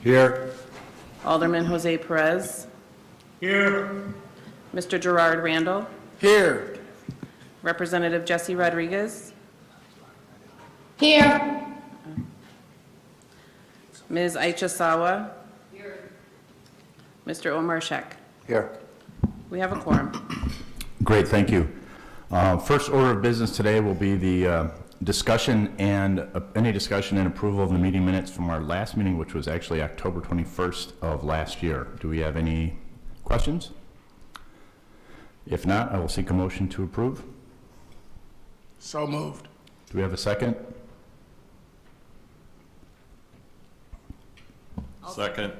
Here. Alderman Jose Perez, Here. Mr. Gerard Randall, Here. Representative Jesse Rodriguez, Here. Ms. Aicha Sawa, Mr. Omar Sheikh. Here. We have a quorum. Great, thank you. First order of business today will be the discussion and any discussion and approval of the meeting minutes from our last meeting, which was actually October 21st of last year. Do we have any questions? If not, I will seek a motion to approve. So moved. Do we have a second? Second.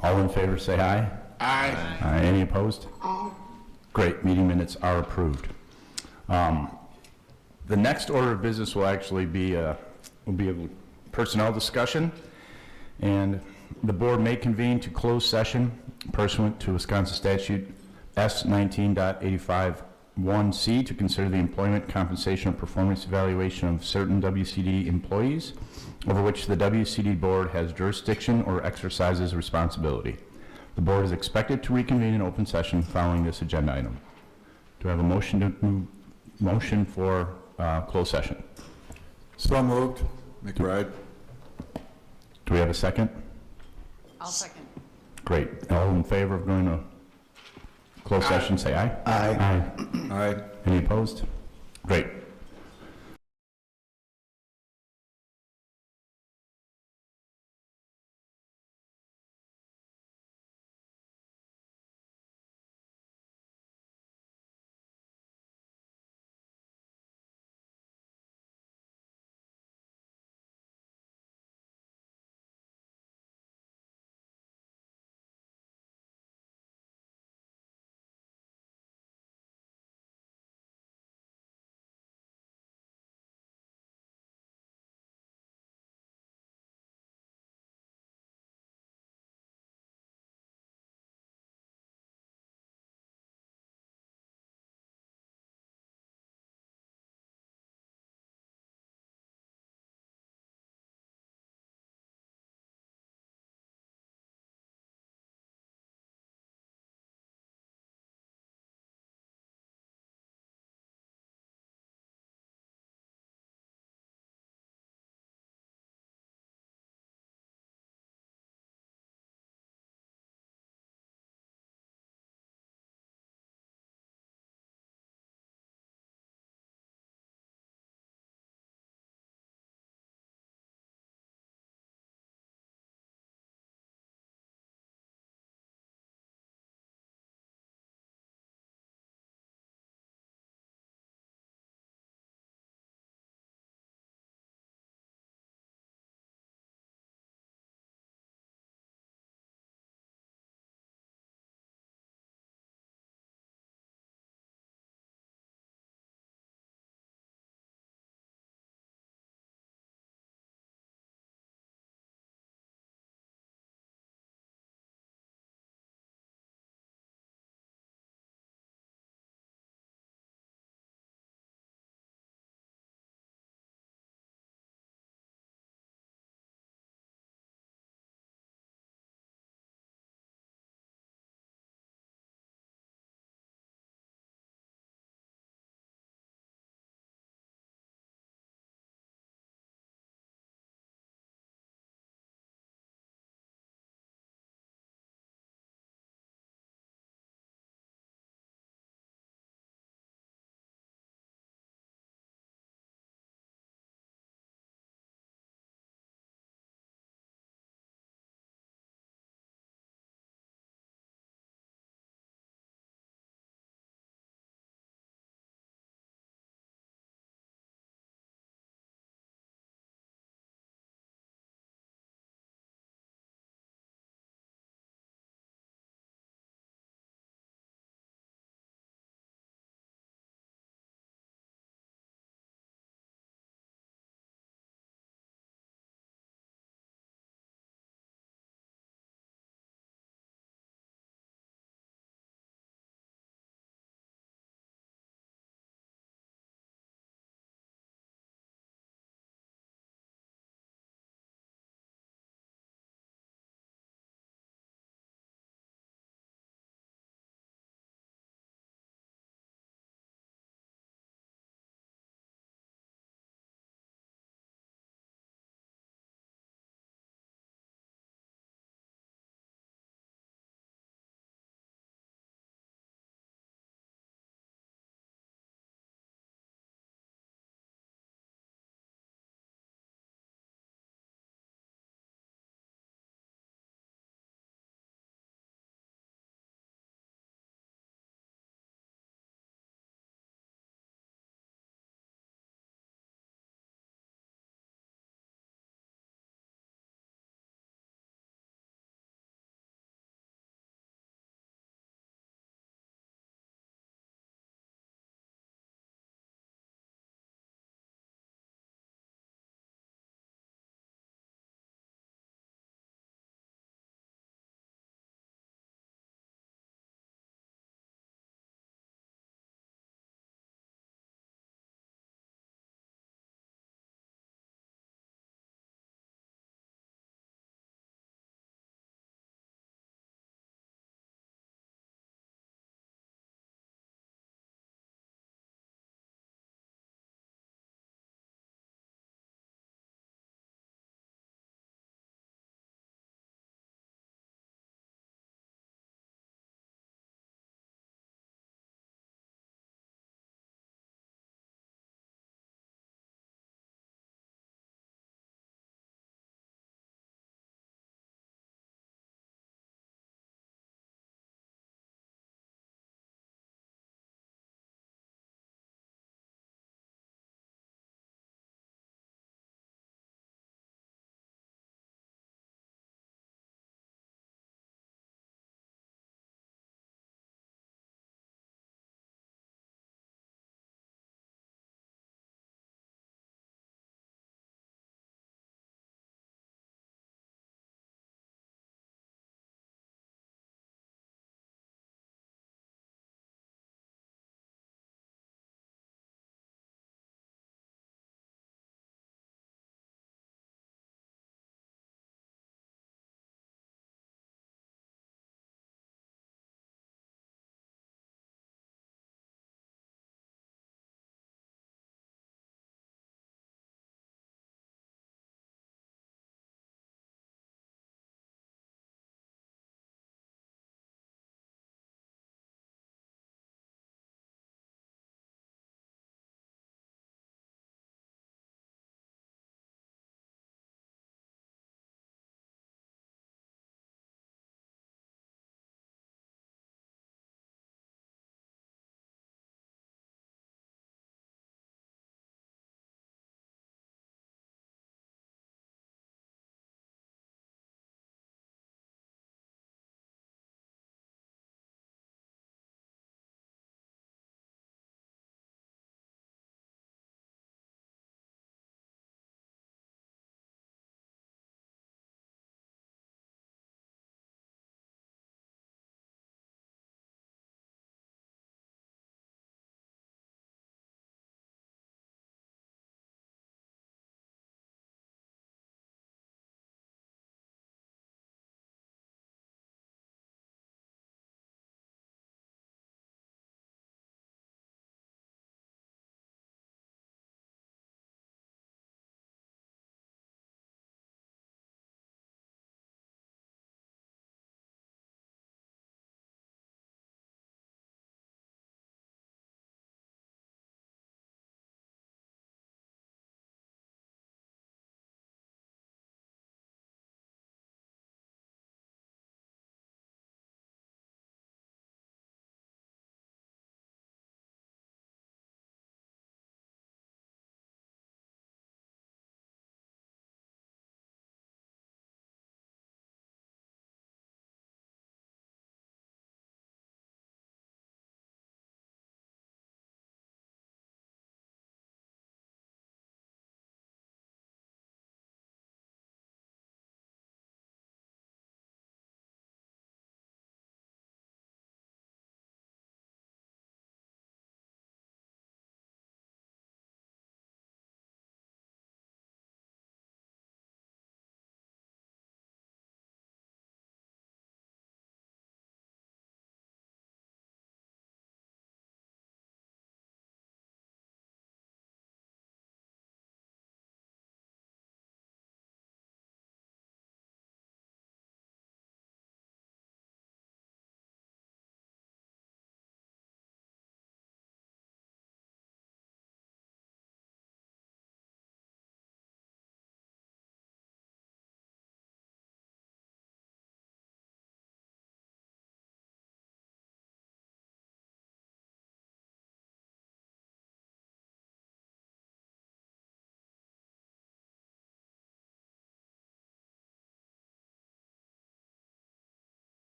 All in favor say aye. Aye. Aye. Any opposed? Great, meeting minutes are approved. The next order of business will actually be a personnel discussion, and the board may convene to close session pursuant to Wisconsin statute S 19.85(1)(c) to consider the employment, compensation, or performance evaluation of certain WCD employees over which the WCD board has jurisdiction or exercises responsibility. The board is expected to reconvene in open session following this agenda item. Do I have a motion for closed session? So moved. McBride. Do we have a second? I'll second. Great. All in favor of going to closed session, say aye. Aye. Aye. Aye. Any opposed? Great.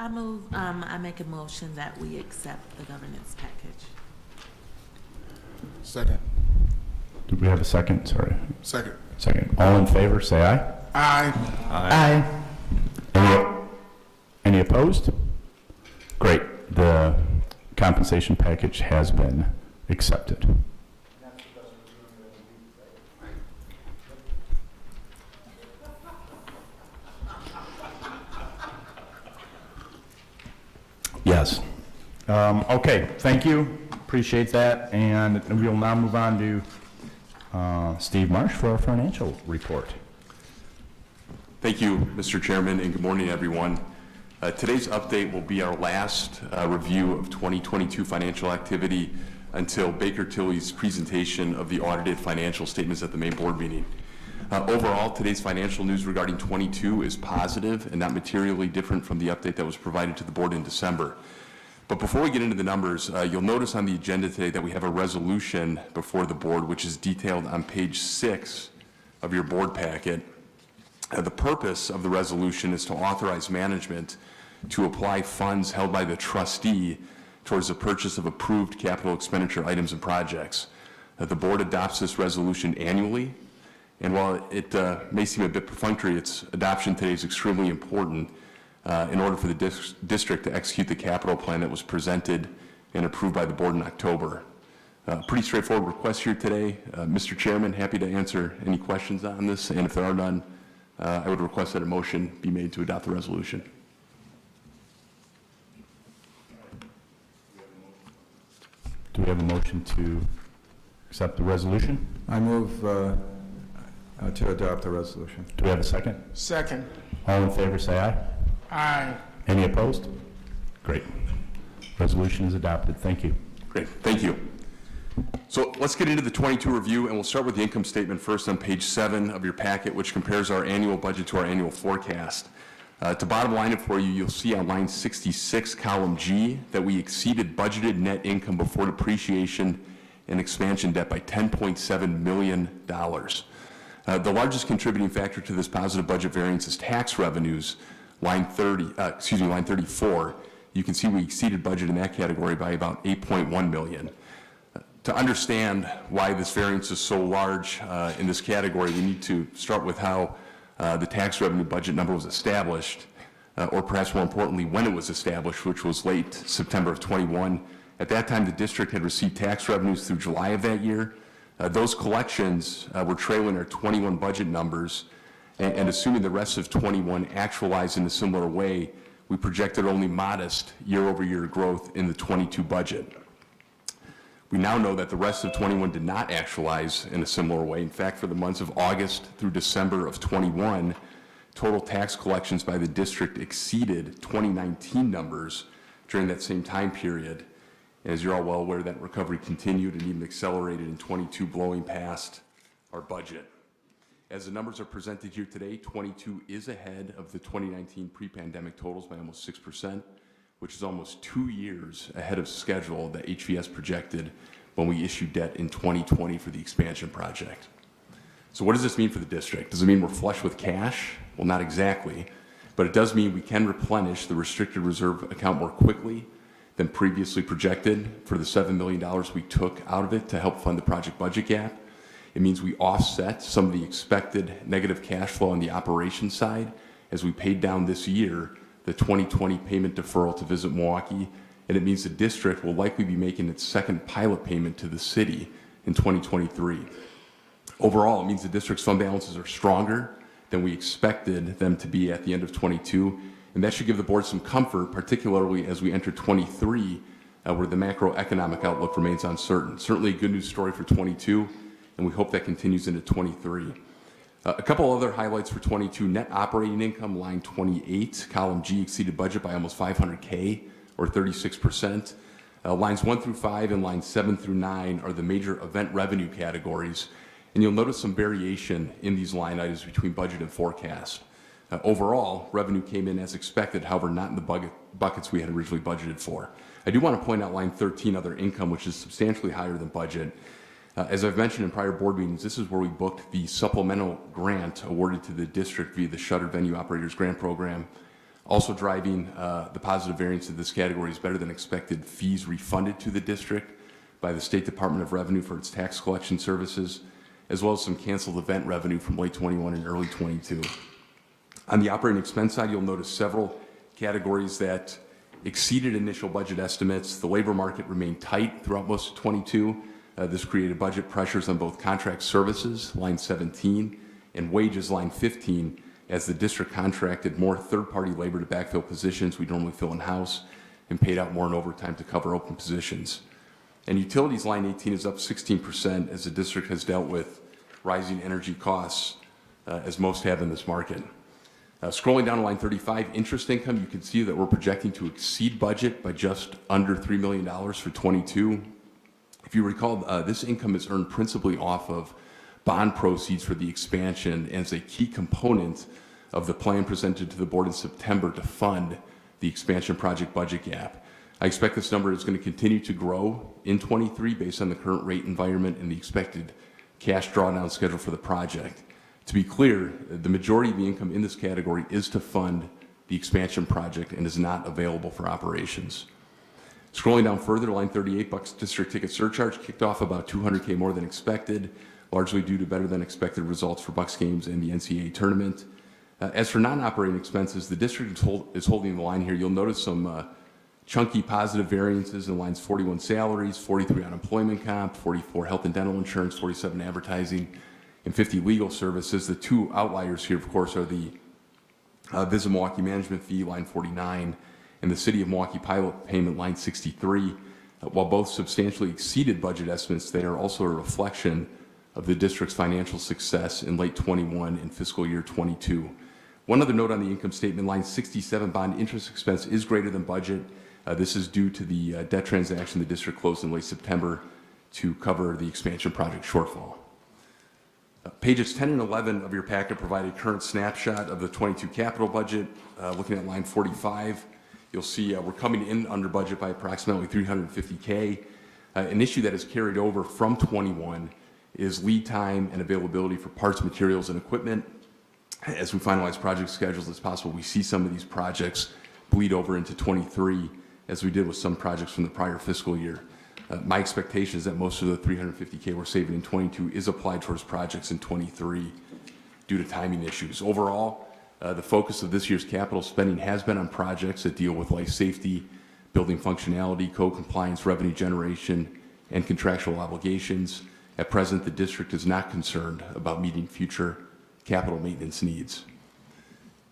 I make a motion that we accept the governance package. Second. Did we have a second? Sorry. Second. Second. All in favor, say aye. Aye. Aye. Any opposed? Great. The compensation package has been accepted. Yes. Okay, thank you. Appreciate that. And we'll now move on to Steve Marsh for our financial report. Thank you, Mr. Chairman, and good morning, everyone. Today's update will be our last review of 2022 financial activity until Baker Tilly's presentation of the audited financial statements at the May board meeting. Overall, today's financial news regarding 22 is positive and not materially different from the update that was provided to the board in December. But before we get into the numbers, you'll notice on the agenda today that we have a resolution before the board, which is detailed on page 6 of your board packet. The purpose of the resolution is to authorize management to apply funds held by the trustee towards the purchase of approved capital expenditure items and projects. The board adopts this resolution annually, and while it may seem a bit perfunctory, its adoption today is extremely important in order for the district to execute the capital plan that was presented and approved by the board in October. Pretty straightforward request here today. Mr. Chairman, happy to answer any questions on this, and if there are none, I would request that a motion be made to adopt the resolution. Do we have a motion to accept the resolution? I move to adopt the resolution. Do we have a second? Second. All in favor, say aye. Aye. Any opposed? Great. Resolution is adopted. Thank you. Great, thank you. So let's get into the 22 review, and we'll start with the income statement first on page 7 of your packet, which compares our annual budget to our annual forecast. To bottom line it for you, you'll see on line 66, column G, that we exceeded budgeted net income before depreciation and expansion debt by $10.7 million. The largest contributing factor to this positive budget variance is tax revenues, line 34. You can see we exceeded budget in that category by about $8.1 million. To understand why this variance is so large in this category, we need to start with how the tax revenue budget number was established, or perhaps more importantly, when it was established, which was late September of 21. At that time, the district had received tax revenues through July of that year. Those collections were trailing our 21 budget numbers, and assuming the rest of 21 actualized in a similar way, we projected only modest year-over-year growth in the 22 budget. We now know that the rest of 21 did not actualize in a similar way. In fact, for the months of August through December of 21, total tax collections by the district exceeded 2019 numbers during that same time period. And as you're all well aware, that recovery continued and even accelerated in 22, blowing past our budget. As the numbers are presented here today, 22 is ahead of the 2019 pre-pandemic totals by almost 6%. Which is almost 2 years ahead of schedule that HVS projected when we issued debt in 2020 for the expansion project. So what does this mean for the district? Does it mean we're flush with cash? Well, not exactly, but it does mean we can replenish the restricted reserve account more quickly than previously projected for the $7 million we took out of it to help fund the project budget gap. It means we offset some of the expected negative cash flow on the operations side as we paid down this year the 2020 payment deferral to Visit Milwaukee, and it means the district will likely be making its second pilot payment to the city in 2023. Overall, it means the district's fund balances are stronger than we expected them to be at the end of 22, and that should give the board some comfort, particularly as we enter 23, where the macroeconomic outlook remains uncertain. Certainly a good news story for 22, and we hope that continues into 23. A couple other highlights for 22. Net operating income, line 28, column G, exceeded budget by almost $500K, or 36%. Lines 1 through 5 and lines 7 through 9 are the major event revenue categories, and you'll notice some variation in these line items between budget and forecast. Overall, revenue came in as expected, however, not in the buckets we had originally budgeted for. I do want to point out line 13, other income, which is substantially higher than budget. As I've mentioned in prior board meetings, this is where we booked the supplemental grant awarded to the district via the Shuttered Venue Operators Grant Program. Also driving the positive variance of this category is better than expected fees refunded to the district by the State Department of Revenue for its tax collection services, as well as some canceled event revenue from late 21 and early 22. On the operating expense side, you'll notice several categories that exceeded initial budget estimates. The labor market remained tight throughout most of 22. This created budget pressures on both contract services, line 17, and wages, line 15, as the district contracted more third-party labor to backfill positions we normally fill in-house and paid out more in overtime to cover open positions. And utilities, line 18, is up 16% as the district has dealt with rising energy costs, as most have in this market. Scrolling down to line 35, interest income, you can see that we're projecting to exceed budget by just under $3 million for 22. If you recall, this income is earned principally off of bond proceeds for the expansion and is a key component of the plan presented to the board in September to fund the expansion project budget gap. I expect this number is going to continue to grow in 23 based on the current rate environment and the expected cash drawdown schedule for the project. To be clear, the majority of the income in this category is to fund the expansion project and is not available for operations. Scrolling down further, line 38, Bucks District Ticket Surcharge kicked off about $200K more than expected, largely due to better than expected results for Bucks games and the NCAA tournament. As for non-operating expenses, the district is holding the line here. You'll notice some chunky positive variances in lines 41 salaries, 43 unemployment comp, 44 health and dental insurance, 47 advertising, and 50 legal services. The two outliers here, of course, are the Visit Milwaukee management fee, line 49, and the City of Milwaukee pilot payment, line 63. While both substantially exceeded budget estimates, they are also a reflection of the district's financial success in late 21 and fiscal year 22. One other note on the income statement, line 67, bond interest expense is greater than budget. This is due to the debt transaction the district closed in late September to cover the expansion project shortfall. Pages 10 and 11 of your packet provide a current snapshot of the 22 capital budget. Looking at line 45, you'll see we're coming in under budget by approximately $350K. An issue that is carried over from 21 is lead time and availability for parts, materials, and equipment. As we finalize project schedules, it's possible we see some of these projects bleed over into 23, as we did with some projects from the prior fiscal year. My expectation is that most of the $350K we're saving in 22 is applied towards projects in 23 due to timing issues. Overall, the focus of this year's capital spending has been on projects that deal with life safety, building functionality, code compliance, revenue generation, and contractual obligations. At present, the district is not concerned about meeting future capital maintenance needs.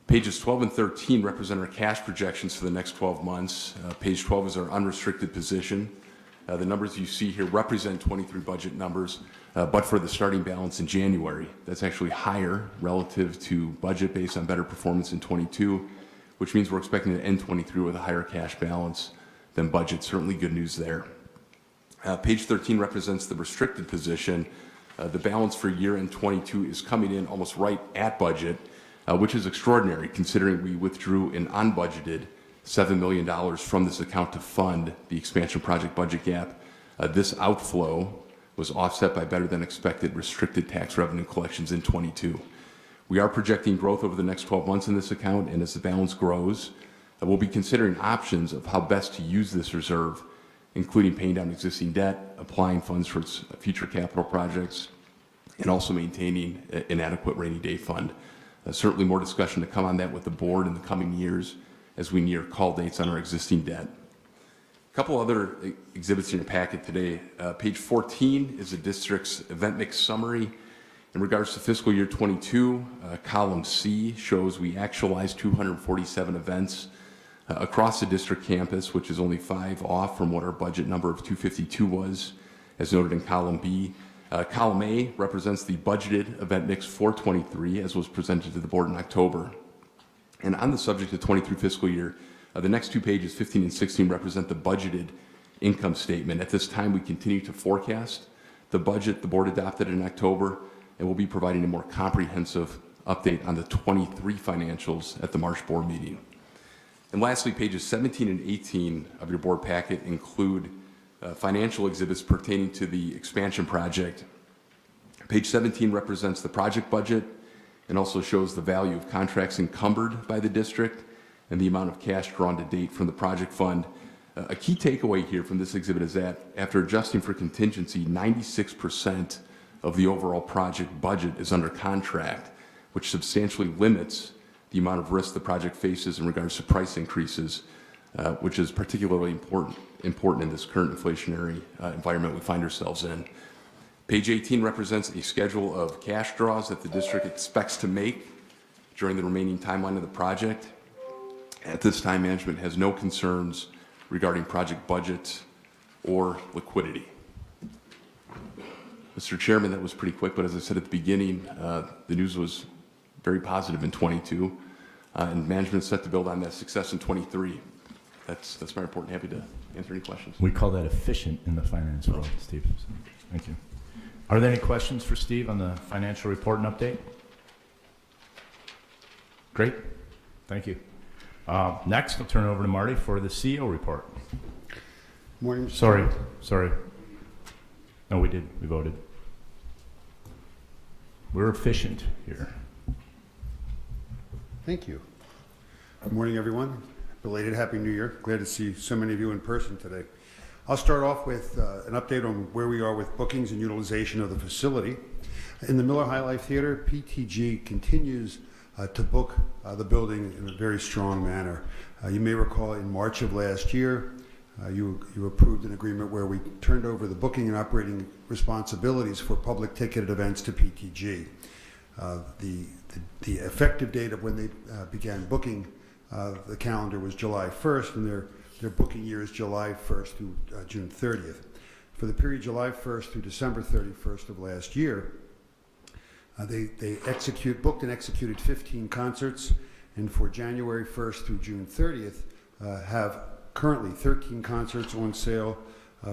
Pages 12 and 13 represent our cash projections for the next 12 months. Page 12 is our unrestricted position. The numbers you see here represent 23 budget numbers, but for the starting balance in January. That's actually higher relative to budget based on better performance in 22, which means we're expecting to end 23 with a higher cash balance than budget. Certainly good news there. Page 13 represents the restricted position. The balance for year-end 22 is coming in almost right at budget, which is extraordinary considering we withdrew an unbudgeted $7 million from this account to fund the expansion project budget gap. This outflow was offset by better than expected restricted tax revenue collections in 22. We are projecting growth over the next 12 months in this account, and as the balance grows, we'll be considering options of how best to use this reserve, including paying down existing debt, applying funds towards future capital projects, and also maintaining an adequate rainy day fund. Certainly more discussion to come on that with the board in the coming years as we near call dates on our existing debt. A couple other exhibits in your packet today. Page 14 is the district's event mix summary. In regards to fiscal year 22, column C shows we actualized 247 events across the district campus, which is only 5 off from what our budget number of 252 was, as noted in column B. Column A represents the budgeted event mix for 23, as was presented to the board in October. And on the subject of 23 fiscal year, the next 2 pages, 15 and 16, represent the budgeted income statement. At this time, we continue to forecast the budget the board adopted in October, and we'll be providing a more comprehensive update on the 23 financials at the March board meeting. And lastly, pages 17 and 18 of your board packet include financial exhibits pertaining to the expansion project. Page 17 represents the project budget and also shows the value of contracts encumbered by the district and the amount of cash drawn to date from the project fund. A key takeaway here from this exhibit is that after adjusting for contingency, 96% of the overall project budget is under contract, which substantially limits the amount of risk the project faces in regards to price increases, which is particularly important in this current inflationary environment we find ourselves in. Page 18 represents a schedule of cash draws that the district expects to make during the remaining timeline of the project. At this time, management has no concerns regarding project budget or liquidity. Mr. Chairman, that was pretty quick, but as I said at the beginning, the news was very positive in 22, and management is set to build on that success in 23. That's my report, and happy to answer any questions. We call that efficient in the finance world, Steve. Thank you. Are there any questions for Steve on the financial report and update? Great. Thank you. Next, I'll turn it over to Marty for the CEO report. Morning. Sorry. No, we did. We voted. We're efficient here. Thank you. Good morning, everyone. Belated Happy New Year. Glad to see so many of you in person today. I'll start off with an update on where we are with bookings and utilization of the facility. In the Miller High Life Theater, PTG continues to book the building in a very strong manner. You may recall in March of last year, you approved an agreement where we turned over the booking and operating responsibilities for public ticketed events to PTG. The effective date of when they began booking the calendar was July 1st, and their booking year is July 1st through June 30th. For the period July 1st through December 31st of last year, they booked and executed 15 concerts, and for January 1st through June 30th, have currently 13 concerts on sale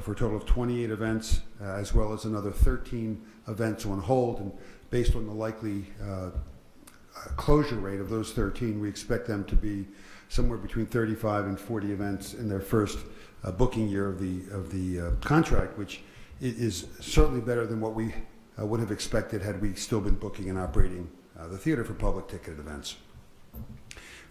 for a total of 28 events, as well as another 13 events on hold. And based on the likely closure rate of those 13, we expect them to be somewhere between 35 and 40 events in their first booking year of the contract, which is certainly better than what we would have expected had we still been booking and operating the theater for public ticketed events.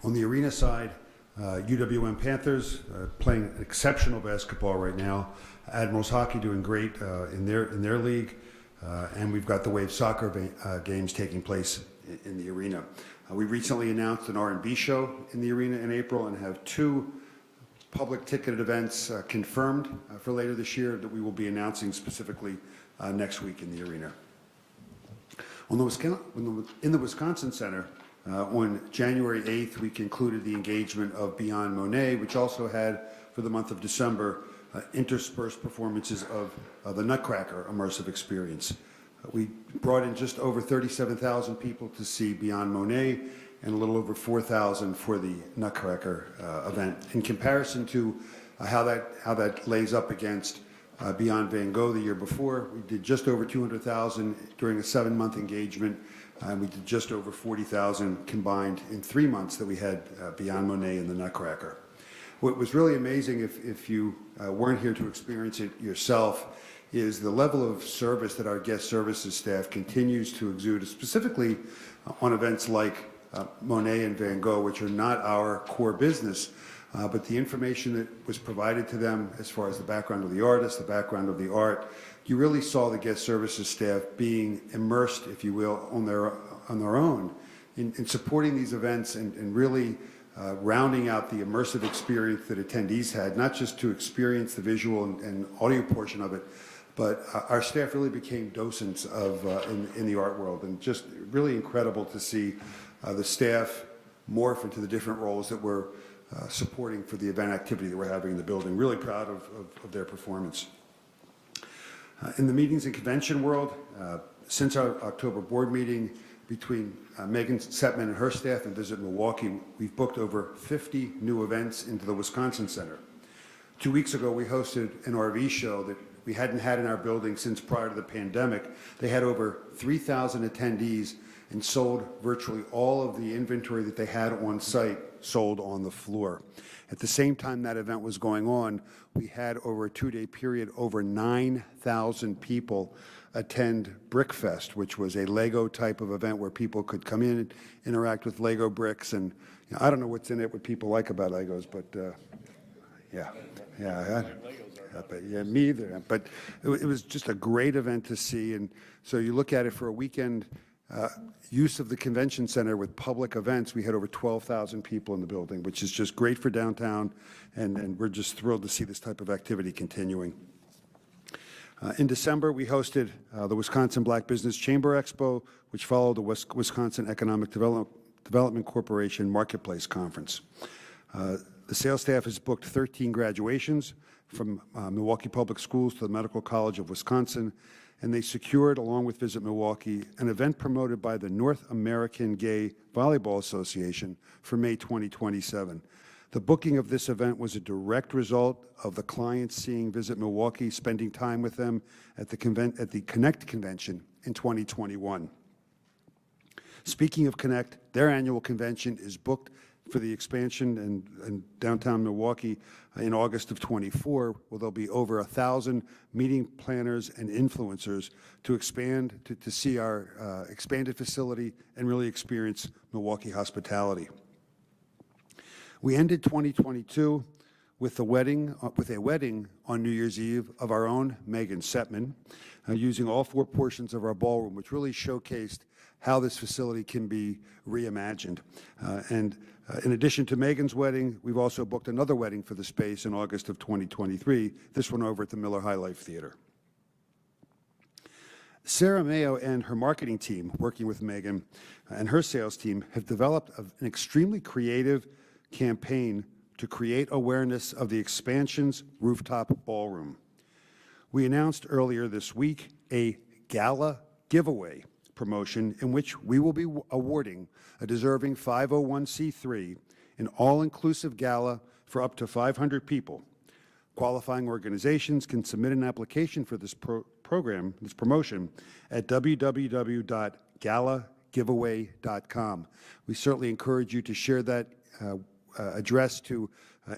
On the arena side, UWM Panthers playing exceptional basketball right now. Admirals Hockey doing great in their league, and we've got the Wave Soccer games taking place in the arena. We recently announced an R&B show in the arena in April and have 2 public ticketed events confirmed for later this year that we will be announcing specifically next week in the arena. In the Wisconsin Center, on January 8th, we concluded the engagement of Beyond Monet, which also had, for the month of December, interspersed performances of the Nutcracker immersive experience. We brought in just over 37,000 people to see Beyond Monet and a little over 4,000 for the Nutcracker event. In comparison to how that lays up against Beyond Van Gogh the year before, we did just over 200,000 during a 7-month engagement, and we did just over 40,000 combined in 3 months that we had Beyond Monet and the Nutcracker. What was really amazing, if you weren't here to experience it yourself, is the level of service that our guest services staff continues to exude, specifically on events like Monet and Van Gogh, which are not our core business, but the information that was provided to them as far as the background of the artist, the background of the art, you really saw the guest services staff being immersed, if you will, on their own in supporting these events and really rounding out the immersive experience that attendees had, not just to experience the visual and audio portion of it, but our staff really became docents in the art world, and just really incredible to see the staff morph into the different roles that we're supporting for the event activity that we're having in the building. Really proud of their performance. In the meetings and convention world, since our October board meeting, between Megan Setman and her staff and Visit Milwaukee, we've booked over 50 new events into the Wisconsin Center. 2 weeks ago, we hosted an RV show that we hadn't had in our building since prior to the pandemic. They had over 3,000 attendees and sold virtually all of the inventory that they had on site sold on the floor. At the same time that event was going on, we had over a 2-day period over 9,000 people attend Brickfest, which was a Lego type of event where people could come in and interact with Lego bricks. And I don't know what's in it, what people like about Legos, but yeah, me either. But it was just a great event to see. And so you look at it for a weekend use of the convention center with public events. We had over 12,000 people in the building, which is just great for downtown. And we're just thrilled to see this type of activity continuing. In December, we hosted the Wisconsin Black Business Chamber Expo, which followed the Wisconsin Economic Development Corporation Marketplace Conference. The sales staff has booked 13 graduations from Milwaukee Public Schools to the Medical College of Wisconsin, and they secured, along with Visit Milwaukee, an event promoted by the North American Gay Volleyball Association for May 2027. The booking of this event was a direct result of the clients seeing Visit Milwaukee, spending time with them at the Connect convention in 2021. Speaking of Connect, their annual convention is booked for the expansion in downtown Milwaukee in August of '24, where there'll be over 1,000 meeting planners and influencers to expand, to see our expanded facility and really experience Milwaukee hospitality. We ended 2022 with a wedding on New Year's Eve of our own Megan Setman, using all 4 portions of our ballroom, which really showcased how this facility can be reimagined. In addition to Megan's wedding, we've also booked another wedding for the space in August of 2023, this one over at the Miller High Life Theater. Sarah Mayo and her marketing team, working with Megan and her sales team, have developed an extremely creative campaign to create awareness of the expansion's rooftop ballroom. We announced earlier this week a gala giveaway promotion in which we will be awarding a deserving 501c3 an all-inclusive gala for up to 500 people. Qualifying organizations can submit an application for this promotion at www.galagiveaway.com. We certainly encourage you to share that address to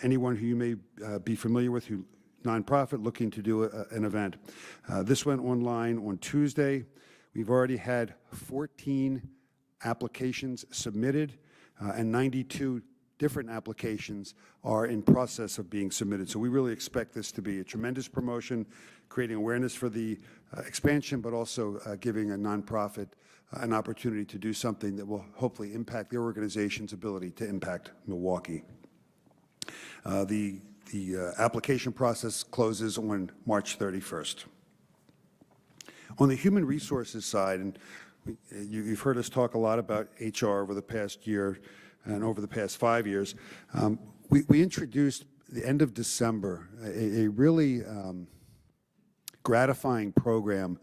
anyone who you may be familiar with, who nonprofit looking to do an event. This went online on Tuesday. We've already had 14 applications submitted, and 92 different applications are in process of being submitted. So we really expect this to be a tremendous promotion, creating awareness for the expansion, but also giving a nonprofit an opportunity to do something that will hopefully impact their organization's ability to impact Milwaukee. The application process closes on March 31st. On the human resources side, and you've heard us talk a lot about HR over the past year and over the past 5 years. We introduced, the end of December, a really gratifying program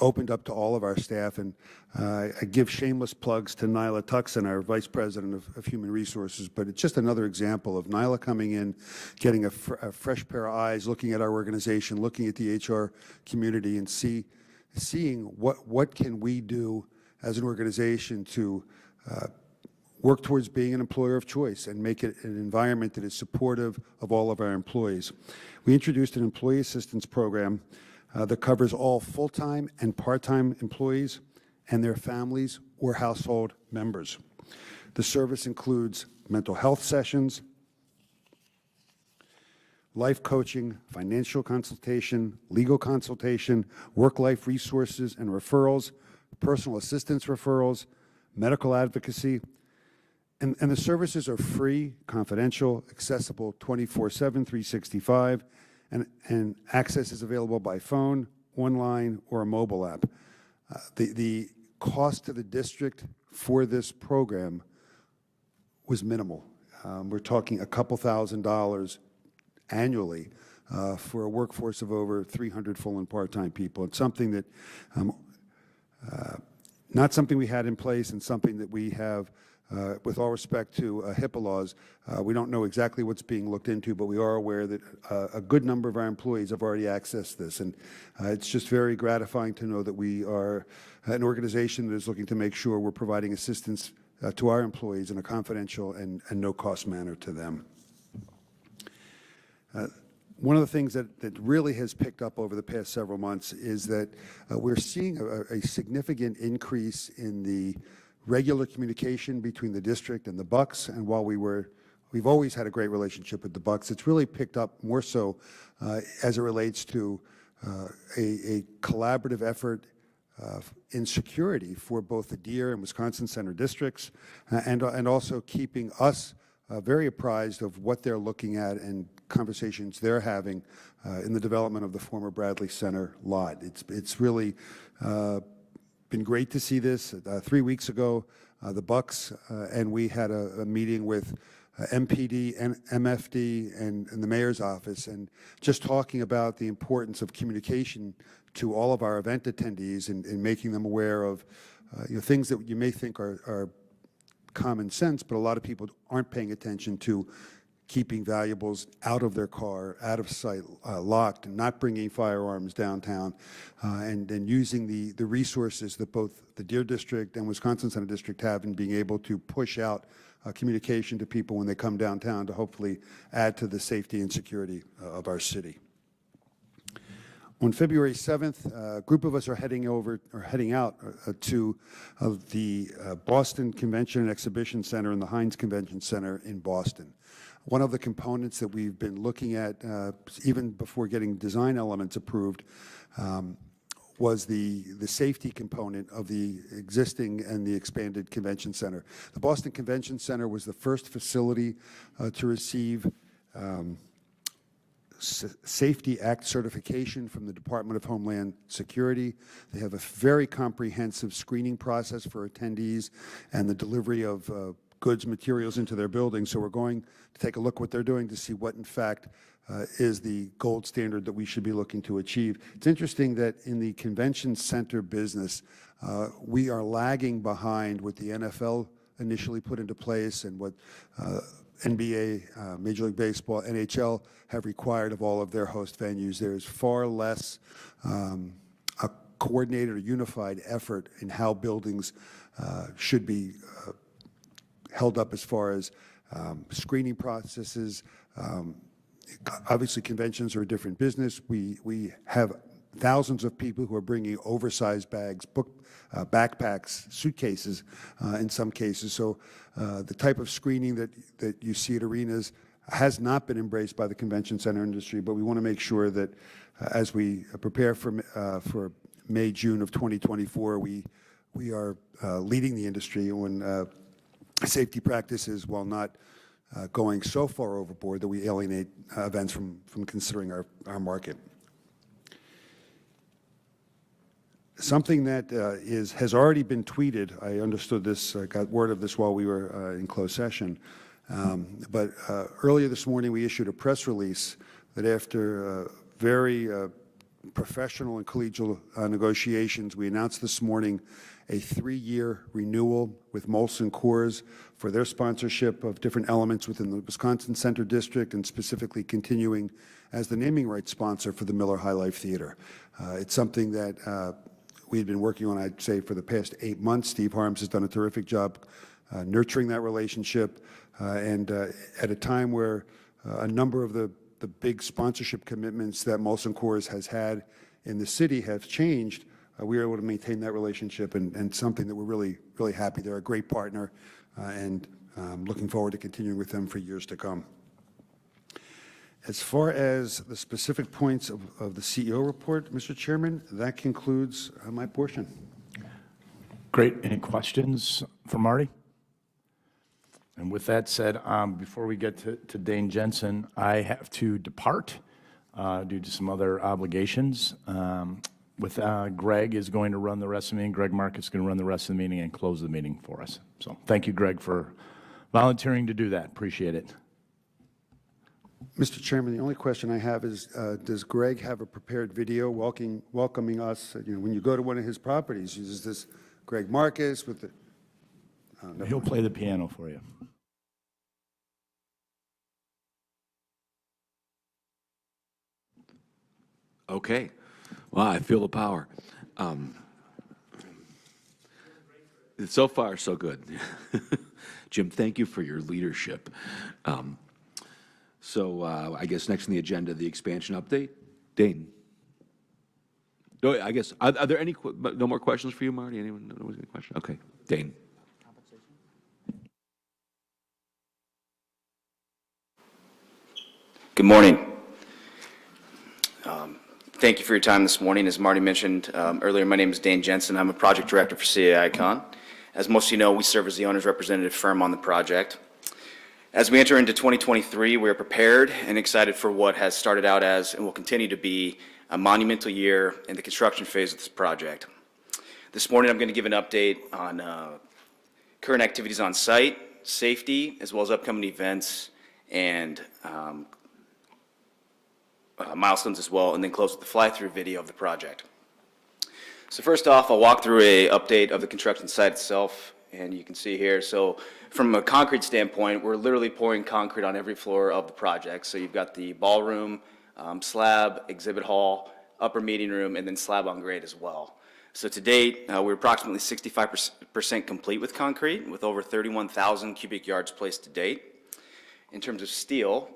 opened up to all of our staff. And I give shameless plugs to Nyla Tuxon, our Vice President of Human Resources, but it's just another example of Nyla coming in, getting a fresh pair of eyes, looking at our organization, looking at the HR community, and seeing what can we do as an organization to work towards being an employer of choice and make it an environment that is supportive of all of our employees. We introduced an employee assistance program that covers all full-time and part-time employees and their families or household members. The service includes mental health sessions, life coaching, financial consultation, legal consultation, work-life resources and referrals, personal assistance referrals, medical advocacy. And the services are free, confidential, accessible 24/7, 365, and access is available by phone, online, or a mobile app. The cost to the district for this program was minimal. We're talking a couple $1,000s annually for a workforce of over 300 full and part-time people. It's something that, not something we had in place, and something that we have, with all respect to HIPAA laws, we don't know exactly what's being looked into, but we are aware that a good number of our employees have already accessed this. And it's just very gratifying to know that we are an organization that is looking to make sure we're providing assistance to our employees in a confidential and no-cost manner to them. One of the things that really has picked up over the past several months is that we're seeing a significant increase in the regular communication between the district and the Bucks. And while we've always had a great relationship with the Bucks, it's really picked up more so as it relates to a collaborative effort in security for both the Deer and Wisconsin Center districts, and also keeping us very apprised of what they're looking at and conversations they're having in the development of the former Bradley Center lot. It's really been great to see this. 3 weeks ago, the Bucks and we had a meeting with MPD, and MFD, and the mayor's office, and just talking about the importance of communication to all of our event attendees and making them aware of things that you may think are common sense, but a lot of people aren't paying attention to keeping valuables out of their car, out of sight, locked, and not bringing firearms downtown, and using the resources that both the Deer District and Wisconsin Center District have in being able to push out communication to people when they come downtown to hopefully add to the safety and security of our city. On February 7th, a group of us are heading out to the Boston Convention and Exhibition Center and the Heinz Convention Center in Boston. One of the components that we've been looking at, even before getting design elements approved, was the safety component of the existing and the expanded convention center. The Boston Convention Center was the first facility to receive Safety Act certification from the Department of Homeland Security. They have a very comprehensive screening process for attendees and the delivery of goods, materials into their building. So we're going to take a look what they're doing to see what, in fact, is the gold standard that we should be looking to achieve. It's interesting that in the convention center business, we are lagging behind what the NFL initially put into place and what NBA, Major League Baseball, NHL have required of all of their host venues. There's far less a coordinated or unified effort in how buildings should be held up as far as screening processes. Obviously, conventions are a different business. We have thousands of people who are bringing oversized bags, backpacks, suitcases in some cases. So the type of screening that you see at arenas has not been embraced by the convention center industry, but we want to make sure that as we prepare for May, June of 2024, we are leading the industry on safety practices while not going so far overboard that we alienate events from considering our market. Something that has already been tweeted, I understood this, got word of this while we were in closed session, but earlier this morning we issued a press release that after very professional and collegial negotiations, we announced this morning a 3-year renewal with Molson Coors for their sponsorship of different elements within the Wisconsin Center District, and specifically continuing as the naming rights sponsor for the Miller High Life Theater. It's something that we had been working on, I'd say, for the past 8 months. Steve Harms has done a terrific job nurturing that relationship, and at a time where a number of the big sponsorship commitments that Molson Coors has had in the city have changed, we were able to maintain that relationship, and something that we're really, really happy. They're a great partner, and looking forward to continuing with them for years to come. As far as the specific points of the CEO report, Mr. Chairman, that concludes my portion. Great. Any questions for Marty? And with that said, before we get to Dane Jensen, I have to depart due to some other obligations. Greg is going to run the rest of the meeting. Greg Marcus is going to run the rest of the meeting and close the meeting for us. So thank you, Greg, for volunteering to do that. Appreciate it. Mr. Chairman, the only question I have is, does Greg have a prepared video welcoming us? When you go to one of his properties, is this Greg Marcus with the... He'll play the piano for you. Okay. Wow, I feel the power. So far, so good. Jim, thank you for your leadership. So I guess next on the agenda, the expansion update. Dane? No, I guess, are there any, no more questions for you, Marty? Anyone, no one's got a question? Okay, Dane. Good morning. Thank you for your time this morning. As Marty mentioned earlier, my name is Dane Jensen. I'm a project director for CA Icon. As most of you know, we serve as the owner's representative firm on the project. As we enter into 2023, we are prepared and excited for what has started out as and will continue to be a monumental year in the construction phase of this project. This morning, I'm going to give an update on current activities on site, safety, as well as upcoming events and milestones as well, and then close with the fly-through video of the project. So first off, I'll walk through an update of the construction site itself, and you can see here. So from a concrete standpoint, we're literally pouring concrete on every floor of the project. So you've got the ballroom, slab, exhibit hall, upper meeting room, and then slab on grade as well. So to date, we're approximately 65% complete with concrete, with over 31,000 cubic yards placed to date. In terms of steel,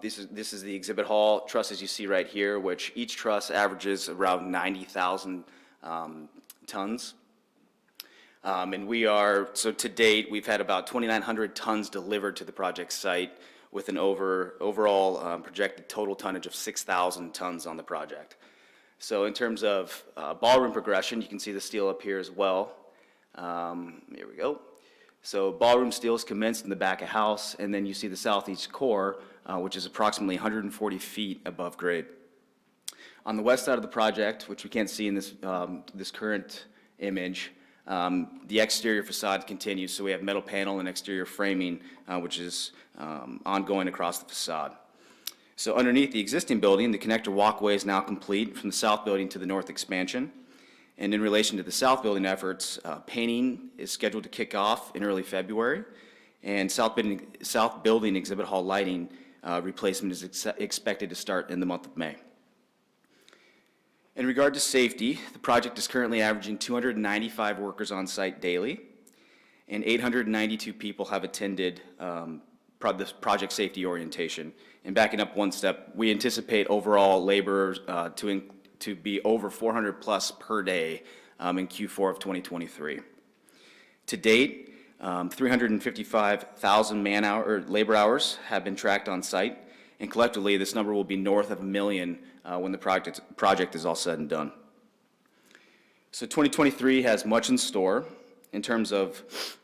this is the exhibit hall trusses you see right here, which each truss averages around 90,000 tons. And so to date, we've had about 2,900 tons delivered to the project site with an overall projected total tonnage of 6,000 tons on the project. So in terms of ballroom progression, you can see the steel up here as well. Here we go. So ballroom steel is commenced in the back of house, and then you see the southeast core, which is approximately 140 feet above grade. On the west side of the project, which we can't see in this current image, the exterior facade continues. So we have metal panel and exterior framing, which is ongoing across the facade. So underneath the existing building, the connector walkway is now complete from the south building to the north expansion. And in relation to the south building efforts, painting is scheduled to kick off in early February, and south building exhibit hall lighting replacement is expected to start in the month of May. In regard to safety, the project is currently averaging 295 workers on site daily, and 892 people have attended this project safety orientation. And backing up one step, we anticipate overall labor to be over 400 plus per day in Q4 of 2023. To date, 355,000 labor hours have been tracked on site, and collectively this number will be north of 1 million when the project is all said and done. So 2023 has much in store in terms of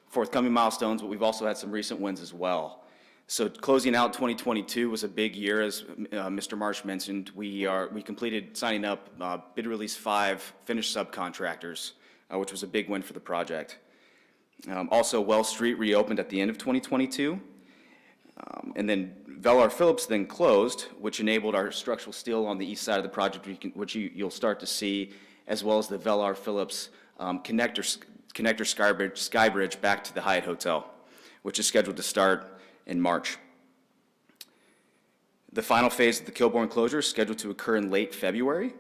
forthcoming milestones, but we've also had some recent wins as well. So closing out 2022 was a big year, as Mr. Marsh mentioned. We completed signing up bid release 5 finished subcontractors, which was a big win for the project. Also, Wells Street reopened at the end of 2022, and then Velar Phillips then closed, which enabled our structural steel on the east side of the project, which you'll start to see, as well as the Velar Phillips connector skybridge back to the Hyatt Hotel, which is scheduled to start in March. The final phase of the Kilbourne closure is scheduled to occur in late February.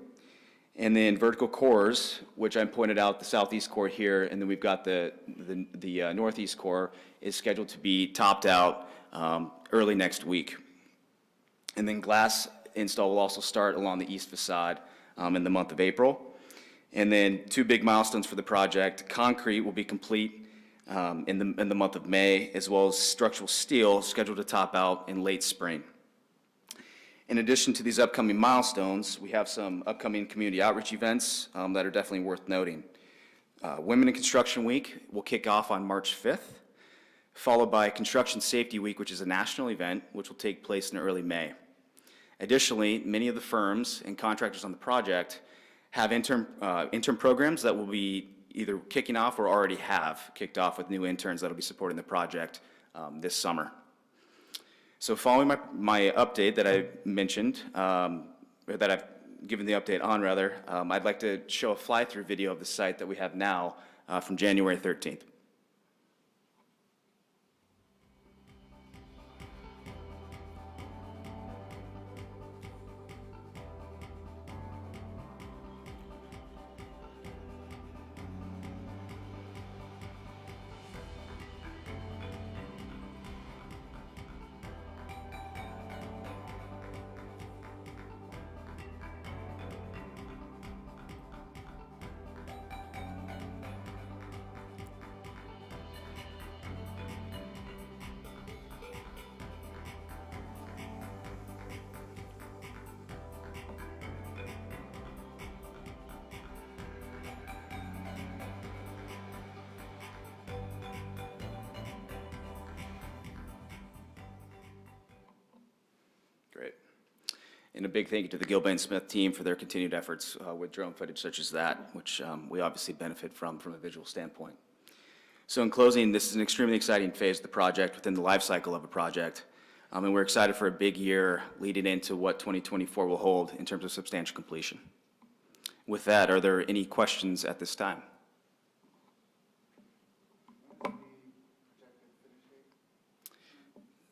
And then vertical cores, which I pointed out, the southeast core here, and then we've got the northeast core, is scheduled to be topped out early next week. And then glass install will also start along the east facade in the month of April. And then 2 big milestones for the project. Concrete will be complete in the month of May, as well as structural steel scheduled to top out in late spring. In addition to these upcoming milestones, we have some upcoming community outreach events that are definitely worth noting. Women in Construction Week will kick off on March 5th, followed by Construction Safety Week, which is a national event, which will take place in early May. Additionally, many of the firms and contractors on the project have intern programs that will be either kicking off or already have kicked off with new interns that will be supporting the project this summer. So following my update that I mentioned, or that I've given the update on rather, I'd like to show a fly-through video of the site that we have now from January 13th. And a big thank you to the Gilbane Smith team for their continued efforts with drone footage such as that, which we obviously benefit from a visual standpoint. So in closing, this is an extremely exciting phase of the project within the life cycle of a project. And we're excited for a big year leading into what 2024 will hold in terms of substantial completion. With that, are there any questions at this time?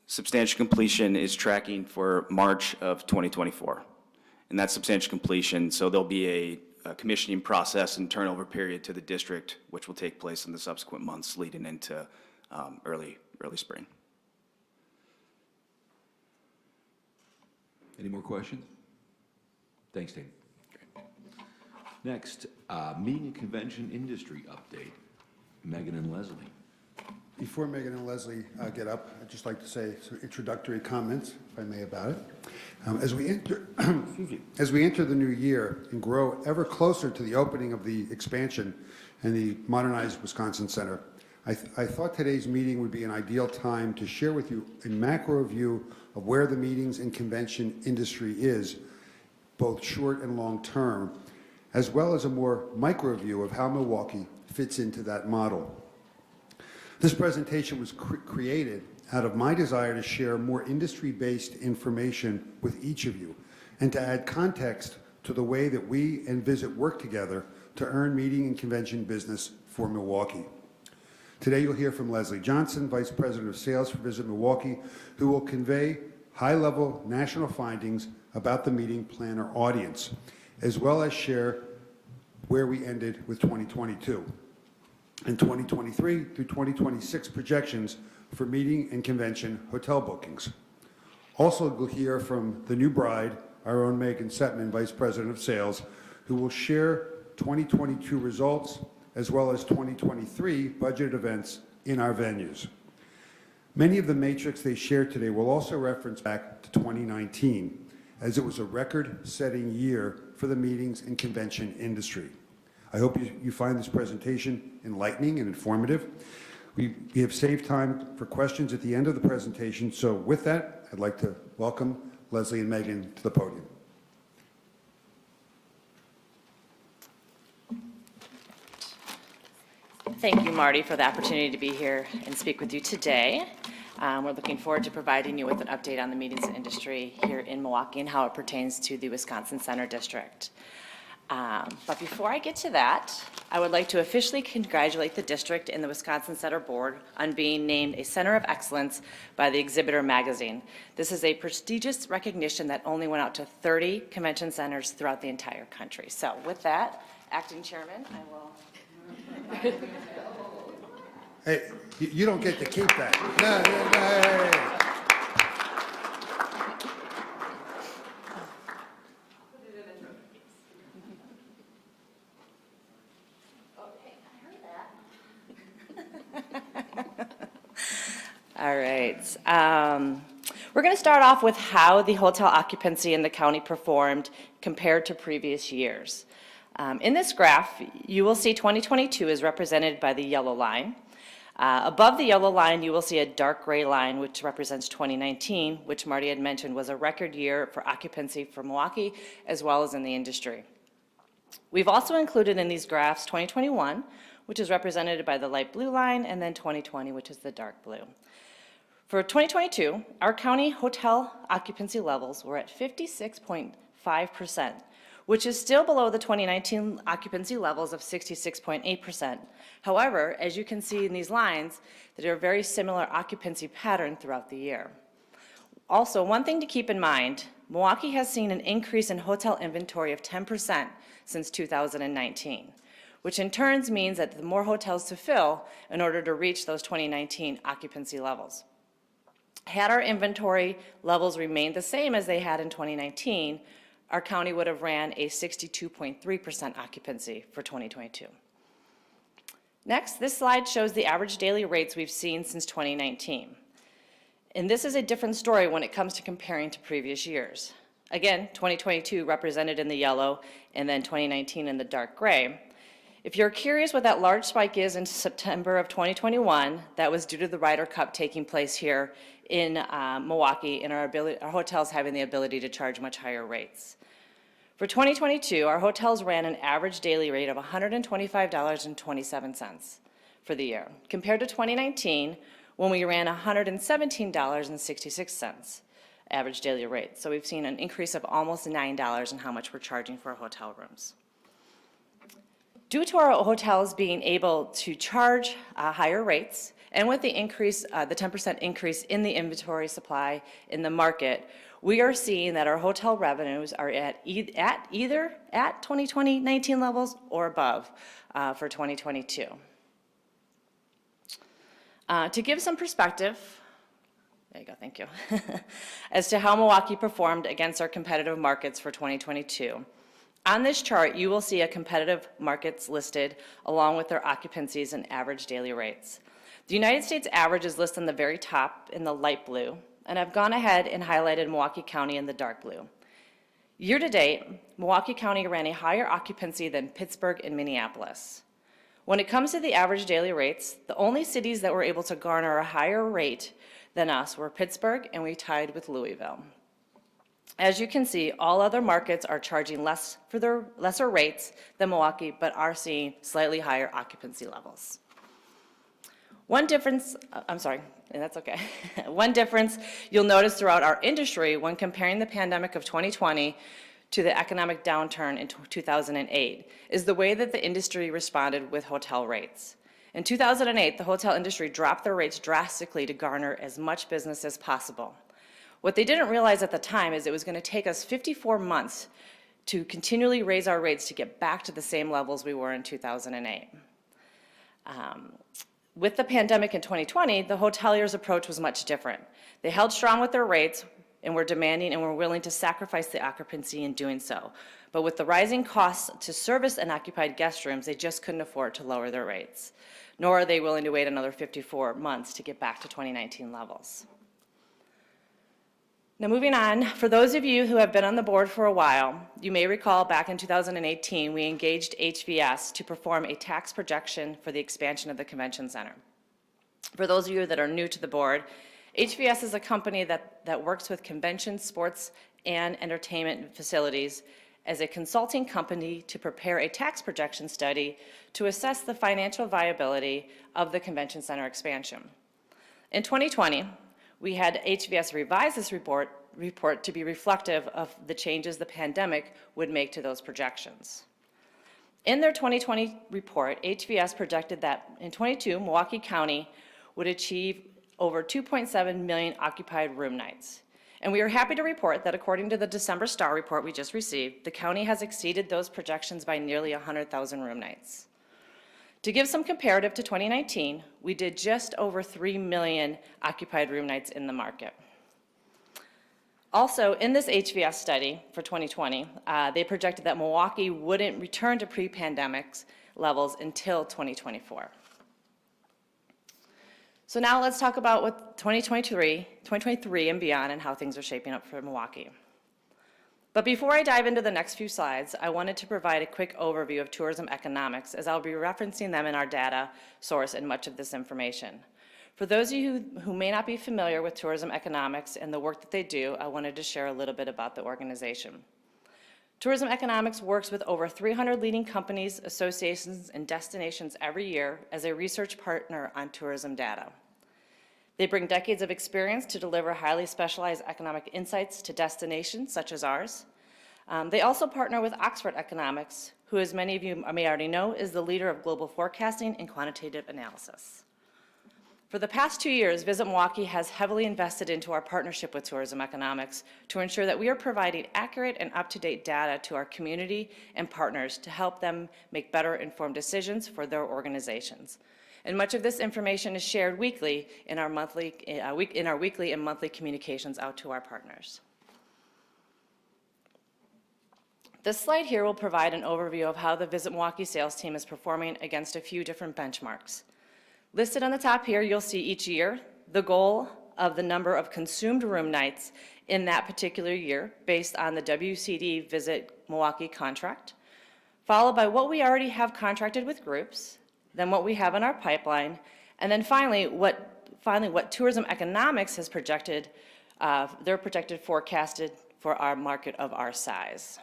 Substantial completion is tracking for March of 2024. And that's substantial completion, so there'll be a commissioning process and turnover period to the district, which will take place in the subsequent months leading into early spring. Any more questions? Thanks, Dave. Next, meeting and convention industry update. Megan and Leslie. Before Megan and Leslie get up, I'd just like to say some introductory comments, if I may, about it. As we enter, as we enter the new year and grow ever closer to the opening of the expansion and the modernized Wisconsin Center, I thought today's meeting would be an ideal time to share with you a macro view of where the meetings and convention industry is, both short and long term, as well as a more micro view of how Milwaukee fits into that model. This presentation was created out of my desire to share more industry-based information with each of you and to add context to the way that we and Visit work together to earn meeting and convention business for Milwaukee. Today you'll hear from Leslie Johnson, Vice President of Sales for Visit Milwaukee, who will convey high-level national findings about the meeting planner audience, as well as share where we ended with 2022 and 2023 through 2026 projections for meeting and convention hotel bookings. Also, we'll hear from the new bride, our own Megan Setman, Vice President of Sales, who will share 2022 results as well as 2023 budgeted events in our venues. Many of the metrics they shared today will also reference back to 2019, as it was a record-setting year for the meetings and convention industry. I hope you find this presentation enlightening and informative. We have saved time for questions at the end of the presentation, so with that, I'd like to welcome Leslie and Megan to the podium. Thank you, Marty, for the opportunity to be here and speak with you today. We're looking forward to providing you with an update on the meetings industry here in Milwaukee and how it pertains to the Wisconsin Center District. But before I get to that, I would like to officially congratulate the district and the Wisconsin Center Board on being named a Center of Excellence by the Exhibitor magazine. This is a prestigious recognition that only went out to 30 convention centers throughout the entire country. So with that, Acting Chairman, I will... Hey, you don't get to keep that. No. All right. We're going to start off with how the hotel occupancy in the county performed compared to previous years. In this graph, you will see 2022 is represented by the yellow line. Above the yellow line, you will see a dark gray line, which represents 2019, which Marty had mentioned was a record year for occupancy for Milwaukee, as well as in the industry. We've also included in these graphs 2021, which is represented by the light blue line, and then 2020, which is the dark blue. For 2022, our county hotel occupancy levels were at 56.5%, which is still below the 2019 occupancy levels of 66.8%. However, as you can see in these lines, there are very similar occupancy pattern throughout the year. Also, one thing to keep in mind, Milwaukee has seen an increase in hotel inventory of 10% since 2019, which in turn means that the more hotels to fill in order to reach those 2019 occupancy levels. Had our inventory levels remained the same as they had in 2019, our county would have ran a 62.3% occupancy for 2022. Next, this slide shows the average daily rates we've seen since 2019. And this is a different story when it comes to comparing to previous years. Again, 2022 represented in the yellow, and then 2019 in the dark gray. If you're curious what that large spike is in September of 2021, that was due to the Ryder Cup taking place here in Milwaukee and our hotels having the ability to charge much higher rates. For 2022, our hotels ran an average daily rate of $125.27 for the year, compared to 2019 when we ran $117.66 average daily rate. So we've seen an increase of almost $9 in how much we're charging for our hotel rooms. Due to our hotels being able to charge higher rates, and with the increase, the 10% increase in the inventory supply in the market, we are seeing that our hotel revenues are at either at 2019 levels or above for 2022. To give some perspective, there you go, thank you, as to how Milwaukee performed against our competitive markets for 2022. On this chart, you will see a competitive markets listed along with their occupancies and average daily rates. The United States average is listed on the very top in the light blue, and I've gone ahead and highlighted Milwaukee County in the dark blue. Year to date, Milwaukee County ran a higher occupancy than Pittsburgh and Minneapolis. When it comes to the average daily rates, the only cities that were able to garner a higher rate than us were Pittsburgh, and we tied with Louisville. As you can see, all other markets are charging less for their lesser rates than Milwaukee, but are seeing slightly higher occupancy levels. One difference, that's okay. One difference you'll notice throughout our industry when comparing the pandemic of 2020 to the economic downturn in 2008 is the way that the industry responded with hotel rates. In 2008, the hotel industry dropped their rates drastically to garner as much business as possible. What they didn't realize at the time is it was going to take us 54 months to continually raise our rates to get back to the same levels we were in 2008. With the pandemic in 2020, the hoteliers' approach was much different. They held strong with their rates and were demanding and were willing to sacrifice the occupancy in doing so. But with the rising costs to service unoccupied guest rooms, they just couldn't afford to lower their rates, nor are they willing to wait another 54 months to get back to 2019 levels. Now moving on, for those of you who have been on the board for a while, you may recall back in 2018, we engaged HVS to perform a tax projection for the expansion of the convention center. For those of you that are new to the board, HVS is a company that works with convention, sports, and entertainment facilities as a consulting company to prepare a tax projection study to assess the financial viability of the convention center expansion. In 2020, we had HVS revise this report to be reflective of the changes the pandemic would make to those projections. In their 2020 report, HVS projected that in 22, Milwaukee County would achieve over 2.7 million occupied room nights. And we are happy to report that according to the December STAR report we just received, the county has exceeded those projections by nearly 100,000 room nights. To give some comparative to 2019, we did just over 3 million occupied room nights in the market. Also, in this HVS study for 2020, they projected that Milwaukee wouldn't return to pre-pandemic levels until 2024. So now let's talk about what 2023 and beyond and how things are shaping up for Milwaukee. But before I dive into the next few slides, I wanted to provide a quick overview of tourism economics, as I'll be referencing them in our data source in much of this information. For those of you who may not be familiar with tourism economics and the work that they do, I wanted to share a little bit about the organization. Tourism economics works with over 300 leading companies, associations, and destinations every year as a research partner on tourism data. They bring decades of experience to deliver highly specialized economic insights to destinations such as ours. They also partner with Oxford Economics, who, as many of you may already know, is the leader of global forecasting and quantitative analysis. For the past 2 years, Visit Milwaukee has heavily invested into our partnership with Tourism Economics to ensure that we are providing accurate and up-to-date data to our community and partners to help them make better informed decisions for their organizations. And much of this information is shared weekly in our weekly and monthly communications out to our partners. This slide here will provide an overview of how the Visit Milwaukee sales team is performing against a few different benchmarks. Listed on the top here, you'll see each year the goal of the number of consumed room nights in that particular year based on the WCD Visit Milwaukee contract. followed by what we already have contracted with groups, then what we have in our pipeline, and then finally what tourism economics has projected, they're projected forecasted for our market of our size.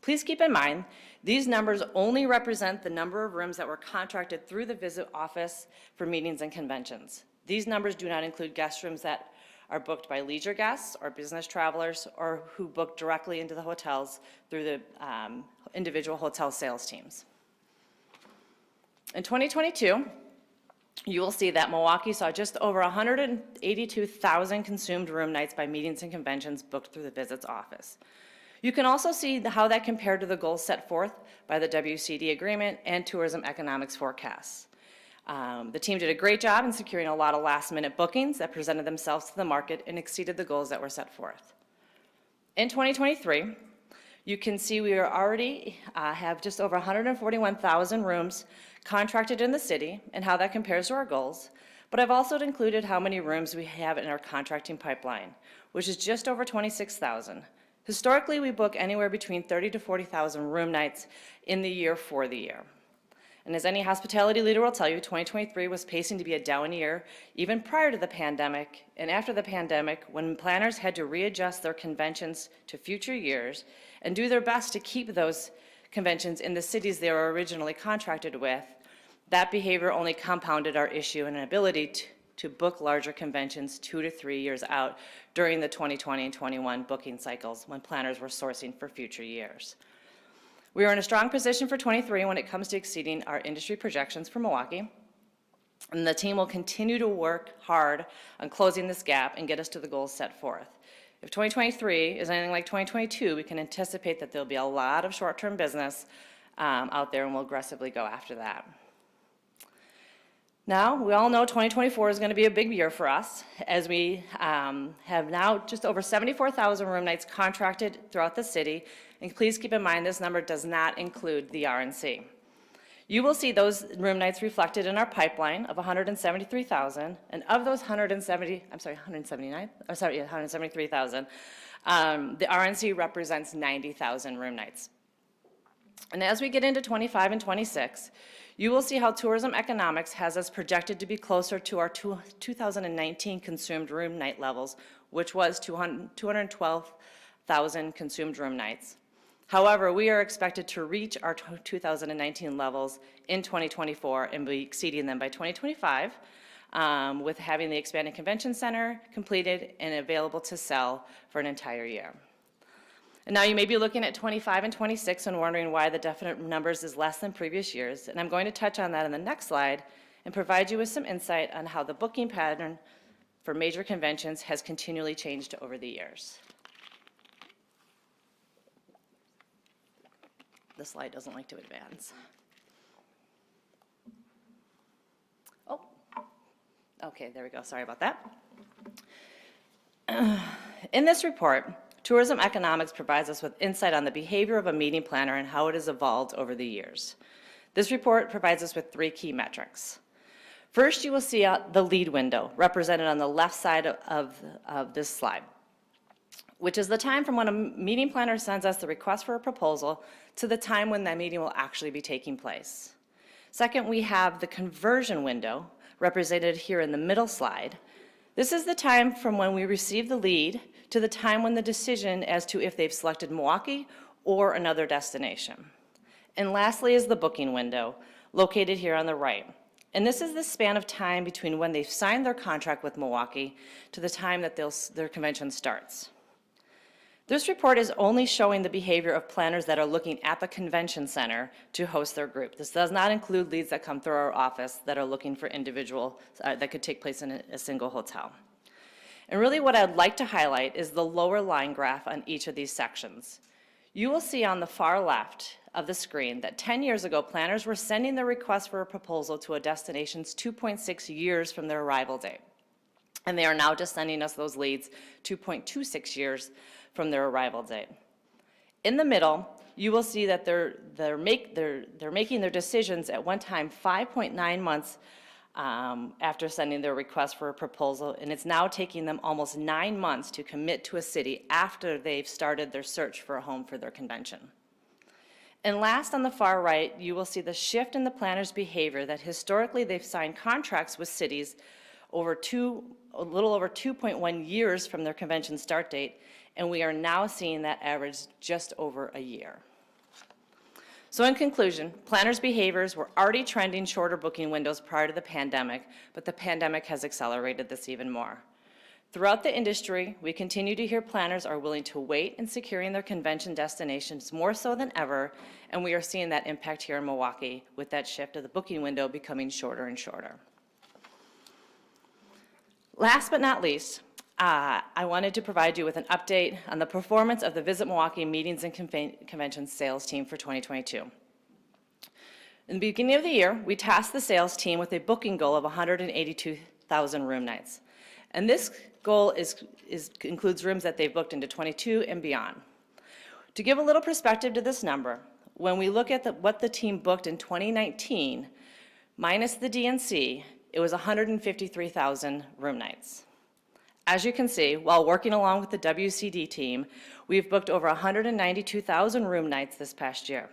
Please keep in mind, these numbers only represent the number of rooms that were contracted through the visit office for meetings and conventions. These numbers do not include guest rooms that are booked by leisure guests or business travelers or who book directly into the hotels through the individual hotel sales teams. In 2022, you will see that Milwaukee saw just over 182,000 consumed room nights by meetings and conventions booked through the visits office. You can also see how that compared to the goals set forth by the WCD agreement and tourism economics forecasts. The team did a great job in securing a lot of last-minute bookings that presented themselves to the market and exceeded the goals that were set forth. In 2023, you can see we are already have just over 141,000 rooms contracted in the city and how that compares to our goals, but I've also included how many rooms we have in our contracting pipeline, which is just over 26,000. Historically, we book anywhere between 30 to 40,000 room nights in the year for the year. And as any hospitality leader will tell you, 2023 was pacing to be a down year, even prior to the pandemic and after the pandemic, when planners had to readjust their conventions to future years and do their best to keep those conventions in the cities they were originally contracted with. That behavior only compounded our issue and inability to book larger conventions 2 to 3 years out during the 2020 and 21 booking cycles when planners were sourcing for future years. We are in a strong position for 23 when it comes to exceeding our industry projections for Milwaukee, and the team will continue to work hard on closing this gap and get us to the goals set forth. If 2023 is anything like 2022, we can anticipate that there'll be a lot of short-term business out there, and we'll aggressively go after that. Now, we all know 2024 is going to be a big year for us, as we have now just over 74,000 room nights contracted throughout the city, and please keep in mind this number does not include the RNC. You will see those room nights reflected in our pipeline of 173,000, and of those 173,000, the RNC represents 90,000 room nights. And as we get into 25 and 26, you will see how tourism economics has us projected to be closer to our 2019 consumed room night levels, which was 212,000 consumed room nights. However, we are expected to reach our 2019 levels in 2024 and be exceeding them by 2025, with having the expanded convention center completed and available to sell for an entire year. And now you may be looking at 25 and 26 and wondering why the definite numbers is less than previous years, and I'm going to touch on that in the next slide and provide you with some insight on how the booking pattern for major conventions has continually changed over the years. The slide doesn't like to advance. Oh, okay, there we go, sorry about that. In this report, tourism economics provides us with insight on the behavior of a meeting planner and how it has evolved over the years. This report provides us with 3 key metrics. First, you will see the lead window represented on the left side of this slide, which is the time from when a meeting planner sends us the request for a proposal to the time when that meeting will actually be taking place. Second, we have the conversion window represented here in the middle slide. This is the time from when we receive the lead to the time when the decision as to if they've selected Milwaukee or another destination. And lastly is the booking window, located here on the right. And this is the span of time between when they've signed their contract with Milwaukee to the time that their convention starts. This report is only showing the behavior of planners that are looking at the convention center to host their group. This does not include leads that come through our office that are looking for individual, that could take place in a single hotel. And really what I'd like to highlight is the lower line graph on each of these sections. You will see on the far left of the screen that 10 years ago, planners were sending their request for a proposal to a destination's 2.6 years from their arrival date. And they are now just sending us those leads 2.26 years from their arrival date. In the middle, you will see that they're making their decisions at one time 5.9 months after sending their request for a proposal, and it's now taking them almost 9 months to commit to a city after they've started their search for a home for their convention. And last, on the far right, you will see the shift in the planners' behavior that historically they've signed contracts with cities a little over 2.1 years from their convention start date, and we are now seeing that average just over a year. So in conclusion, planners' behaviors were already trending shorter booking windows prior to the pandemic, but the pandemic has accelerated this even more. Throughout the industry, we continue to hear planners are willing to wait in securing their convention destinations more so than ever, and we are seeing that impact here in Milwaukee with that shift of the booking window becoming shorter and shorter. Last but not least, I wanted to provide you with an update on the performance of the Visit Milwaukee Meetings and Conventions sales team for 2022. In the beginning of the year, we tasked the sales team with a booking goal of 182,000 room nights. And this goal includes rooms that they've booked into 22 and beyond. To give a little perspective to this number, when we look at what the team booked in 2019, minus the DNC, it was 153,000 room nights. As you can see, while working along with the WCD team, we've booked over 192,000 room nights this past year.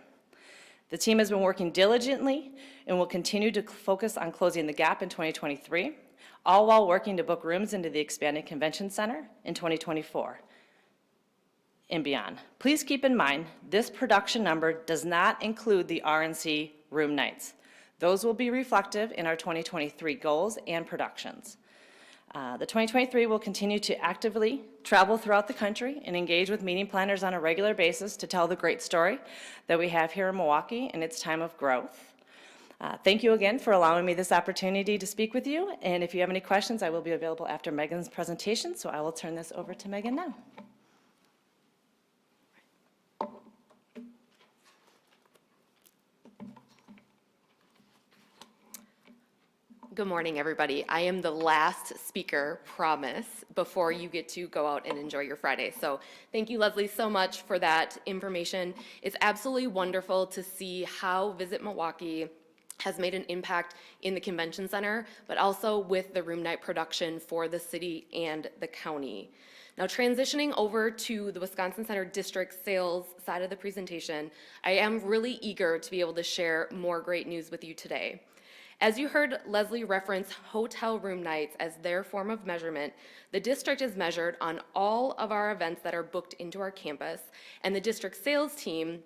The team has been working diligently and will continue to focus on closing the gap in 2023, all while working to book rooms into the expanded convention center in 2024 and beyond. Please keep in mind, this production number does not include the RNC room nights. Those will be reflective in our 2023 goals and productions. The 2023 will continue to actively travel throughout the country and engage with meeting planners on a regular basis to tell the great story that we have here in Milwaukee in its time of growth. Thank you again for allowing me this opportunity to speak with you, and if you have any questions, I will be available after Megan's presentation, so I will turn this over to Megan now. Good morning, everybody. I am the last speaker, promise, before you get to go out and enjoy your Friday. So thank you, Leslie, so much for that information. It's absolutely wonderful to see how Visit Milwaukee has made an impact in the convention center, but also with the room night production for the city and the county. Now, transitioning over to the Wisconsin Center District sales side of the presentation, I am really eager to be able to share more great news with you today. As you heard Leslie reference hotel room nights as their form of measurement, the district is measured on all of our events that are booked into our campus, and the district sales team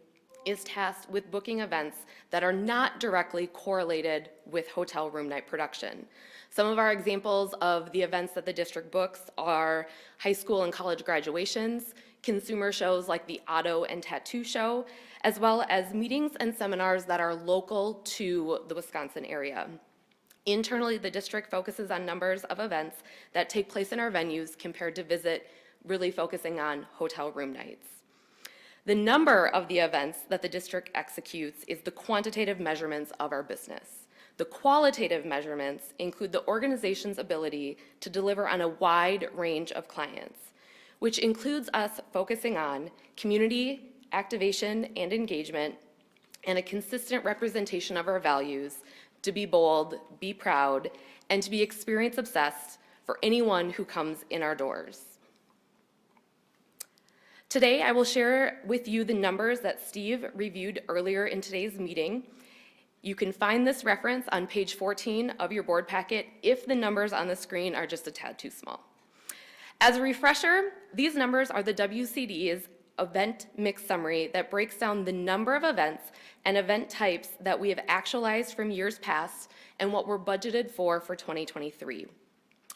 is tasked with booking events that are not directly correlated with hotel room night production. Some of our examples of the events that the district books are high school and college graduations, consumer shows like the auto and tattoo show, as well as meetings and seminars that are local to the Wisconsin area. Internally, the district focuses on numbers of events that take place in our venues compared to Visit, really focusing on hotel room nights. The number of the events that the district executes is the quantitative measurements of our business. The qualitative measurements include the organization's ability to deliver on a wide range of clients, which includes us focusing on community activation and engagement, and a consistent representation of our values to be bold, be proud, and to be experience obsessed for anyone who comes in our doors. Today, I will share with you the numbers that Steve reviewed earlier in today's meeting. You can find this reference on page 14 of your board packet if the numbers on the screen are just a tad too small. As a refresher, these numbers are the WCD's event mix summary that breaks down the number of events and event types that we have actualized from years past and what we're budgeted for 2023.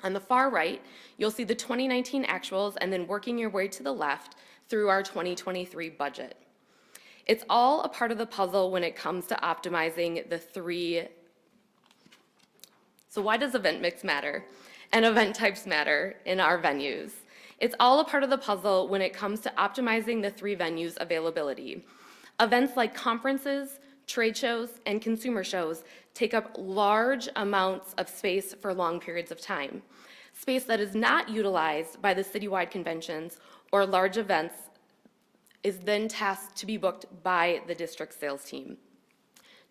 On the far right, you'll see the 2019 actuals and then working your way to the left through our 2023 budget. It's all a part of the puzzle when it comes to optimizing the three. So why does event mix matter and event types matter in our venues? It's all a part of the puzzle when it comes to optimizing the three venues' availability. Events like conferences, trade shows, and consumer shows take up large amounts of space for long periods of time, space that is not utilized by the citywide conventions or large events is then tasked to be booked by the district sales team.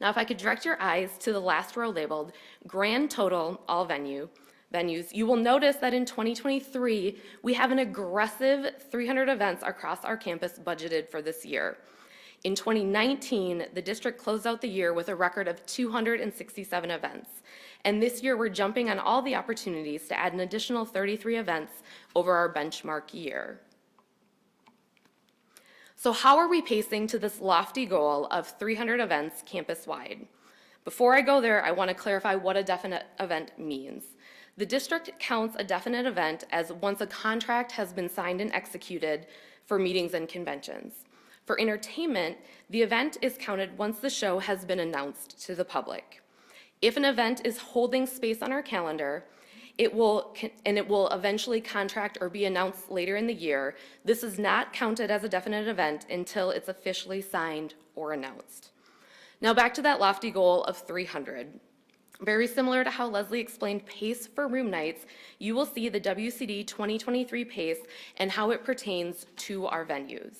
Now, if I could direct your eyes to the last row labeled Grand Total All Venues, you will notice that in 2023, we have an aggressive 300 events across our campus budgeted for this year. In 2019, the district closed out the year with a record of 267 events. And this year, we're jumping on all the opportunities to add an additional 33 events over our benchmark year. So how are we pacing to this lofty goal of 300 events campus-wide? Before I go there, I want to clarify what a definite event means. The district counts a definite event as once a contract has been signed and executed for meetings and conventions. For entertainment, the event is counted once the show has been announced to the public. If an event is holding space on our calendar, it will eventually contract or be announced later in the year. This is not counted as a definite event until it's officially signed or announced. Now back to that lofty goal of 300. Very similar to how Leslie explained PACE for room nights, you will see the WCD 2023 PACE and how it pertains to our venues.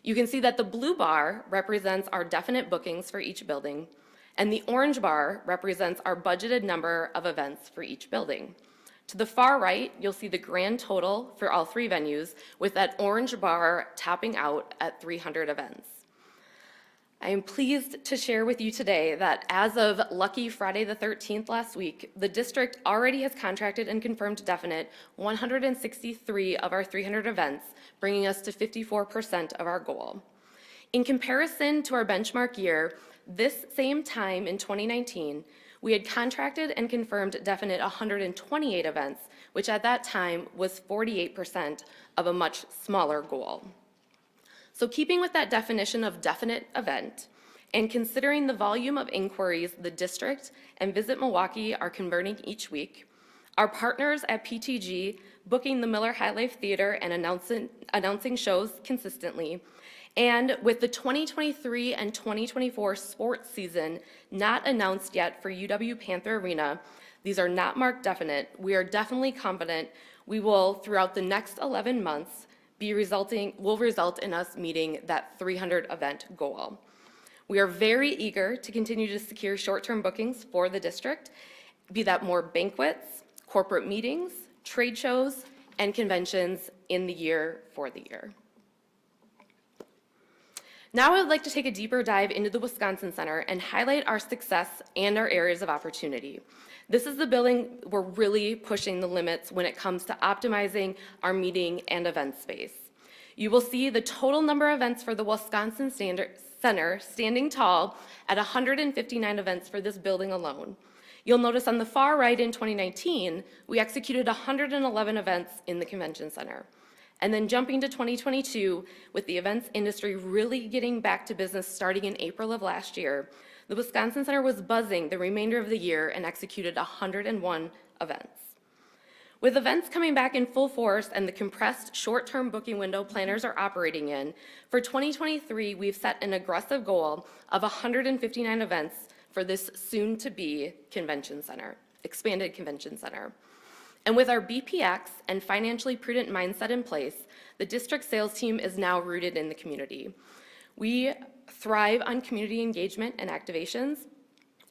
You can see that the blue bar represents our definite bookings for each building, and the orange bar represents our budgeted number of events for each building. To the far right, you'll see the grand total for all three venues, with that orange bar topping out at 300 events. I am pleased to share with you today that as of lucky Friday the 13th last week, the district already has contracted and confirmed definite 163 of our 300 events, bringing us to 54% of our goal. In comparison to our benchmark year, this same time in 2019, we had contracted and confirmed definite 128 events, which at that time was 48% of a much smaller goal. So keeping with that definition of definite event, and considering the volume of inquiries the district and Visit Milwaukee are converting each week, our partners at PTG booking the Miller High Life Theater and announcing shows consistently, and with the 2023 and 2024 sports season not announced yet for UW Panther Arena, these are not marked definite. We are definitely confident we will, throughout the next 11 months, will result in us meeting that 300 event goal. We are very eager to continue to secure short-term bookings for the district, be that more banquets, corporate meetings, trade shows, and conventions in the year for the year. Now I would like to take a deeper dive into the Wisconsin Center and highlight our success and our areas of opportunity. This is the building we're really pushing the limits when it comes to optimizing our meeting and event space. You will see the total number of events for the Wisconsin Center standing tall at 159 events for this building alone. You'll notice on the far right in 2019, we executed 111 events in the convention center. And then jumping to 2022, with the events industry really getting back to business starting in April of last year, the Wisconsin Center was buzzing the remainder of the year and executed 101 events. With events coming back in full force and the compressed short-term booking window planners are operating in, for 2023, we've set an aggressive goal of 159 events for this soon-to-be convention center, expanded convention center. And with our BPX and financially prudent mindset in place, the district sales team is now rooted in the community. We thrive on community engagement and activations,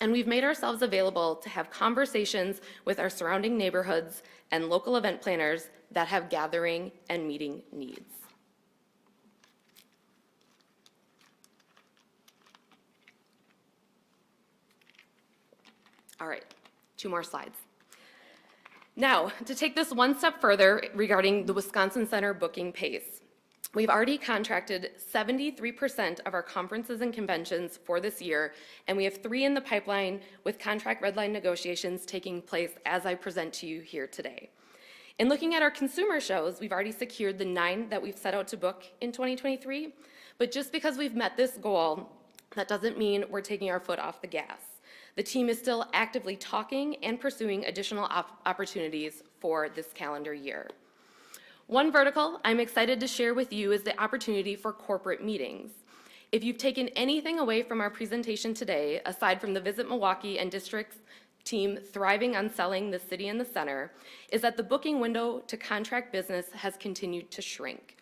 and we've made ourselves available to have conversations with our surrounding neighborhoods and local event planners that have gathering and meeting needs. All right, 2 more slides. Now, to take this one step further regarding the Wisconsin Center booking pace, we've already contracted 73% of our conferences and conventions for this year, and we have 3 in the pipeline with contract redline negotiations taking place as I present to you here today. In looking at our consumer shows, we've already secured the 9 that we've set out to book in 2023, but just because we've met this goal, that doesn't mean we're taking our foot off the gas. The team is still actively talking and pursuing additional opportunities for this calendar year. One vertical I'm excited to share with you is the opportunity for corporate meetings. If you've taken anything away from our presentation today, aside from the Visit Milwaukee and District's team thriving on selling the city and the center, is that the booking window to contract business has continued to shrink.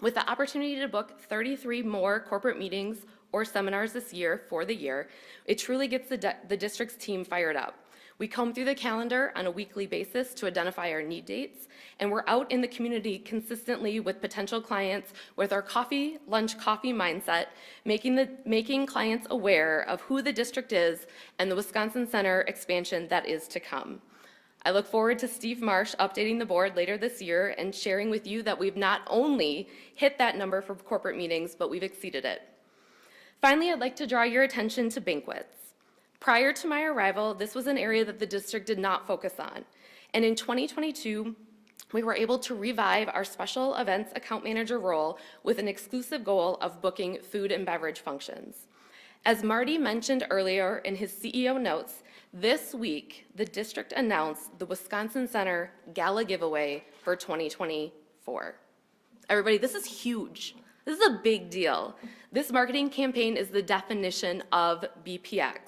With the opportunity to book 33 more corporate meetings or seminars this year for the year, it truly gets the district's team fired up. We comb through the calendar on a weekly basis to identify our need dates, and we're out in the community consistently with potential clients with our lunch coffee mindset, making clients aware of who the district is and the Wisconsin Center expansion that is to come. I look forward to Steve Marsh updating the board later this year and sharing with you that we've not only hit that number for corporate meetings, but we've exceeded it. Finally, I'd like to draw your attention to banquets. Prior to my arrival, this was an area that the district did not focus on. And in 2022, we were able to revive our special events account manager role with an exclusive goal of booking food and beverage functions. As Marty mentioned earlier in his CEO notes, this week, the district announced the Wisconsin Center Gala Giveaway for 2024. Everybody, this is huge. This is a big deal. This marketing campaign is the definition of BPX.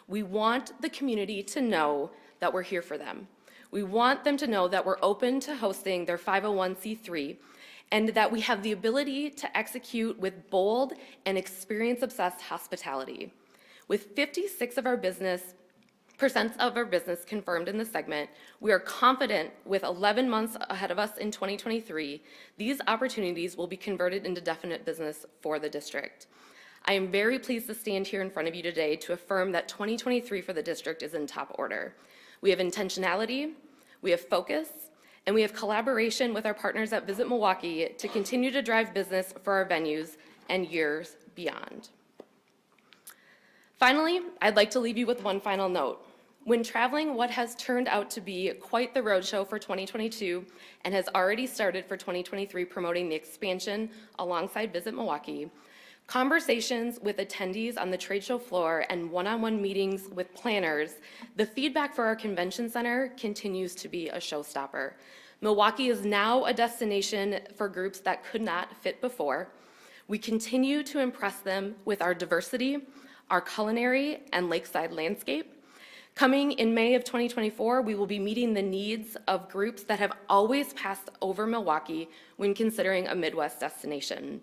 We want the community to know that we're here for them. We want them to know that we're open to hosting their 501c3 and that we have the ability to execute with bold and experience-obsessed hospitality. With 56% of our business confirmed in the segment, we are confident with 11 months ahead of us in 2023, these opportunities will be converted into definite business for the district. I am very pleased to stand here in front of you today to affirm that 2023 for the district is in top order. We have intentionality, we have focus, and we have collaboration with our partners at Visit Milwaukee to continue to drive business for our venues and years beyond. Finally, I'd like to leave you with one final note. When traveling what has turned out to be quite the roadshow for 2022 and has already started for 2023 promoting the expansion alongside Visit Milwaukee, conversations with attendees on the trade show floor and one-on-one meetings with planners, the feedback for our convention center continues to be a showstopper. Milwaukee is now a destination for groups that could not fit before. We continue to impress them with our diversity, our culinary, and lakeside landscape. Coming in May of 2024, we will be meeting the needs of groups that have always passed over Milwaukee when considering a Midwest destination.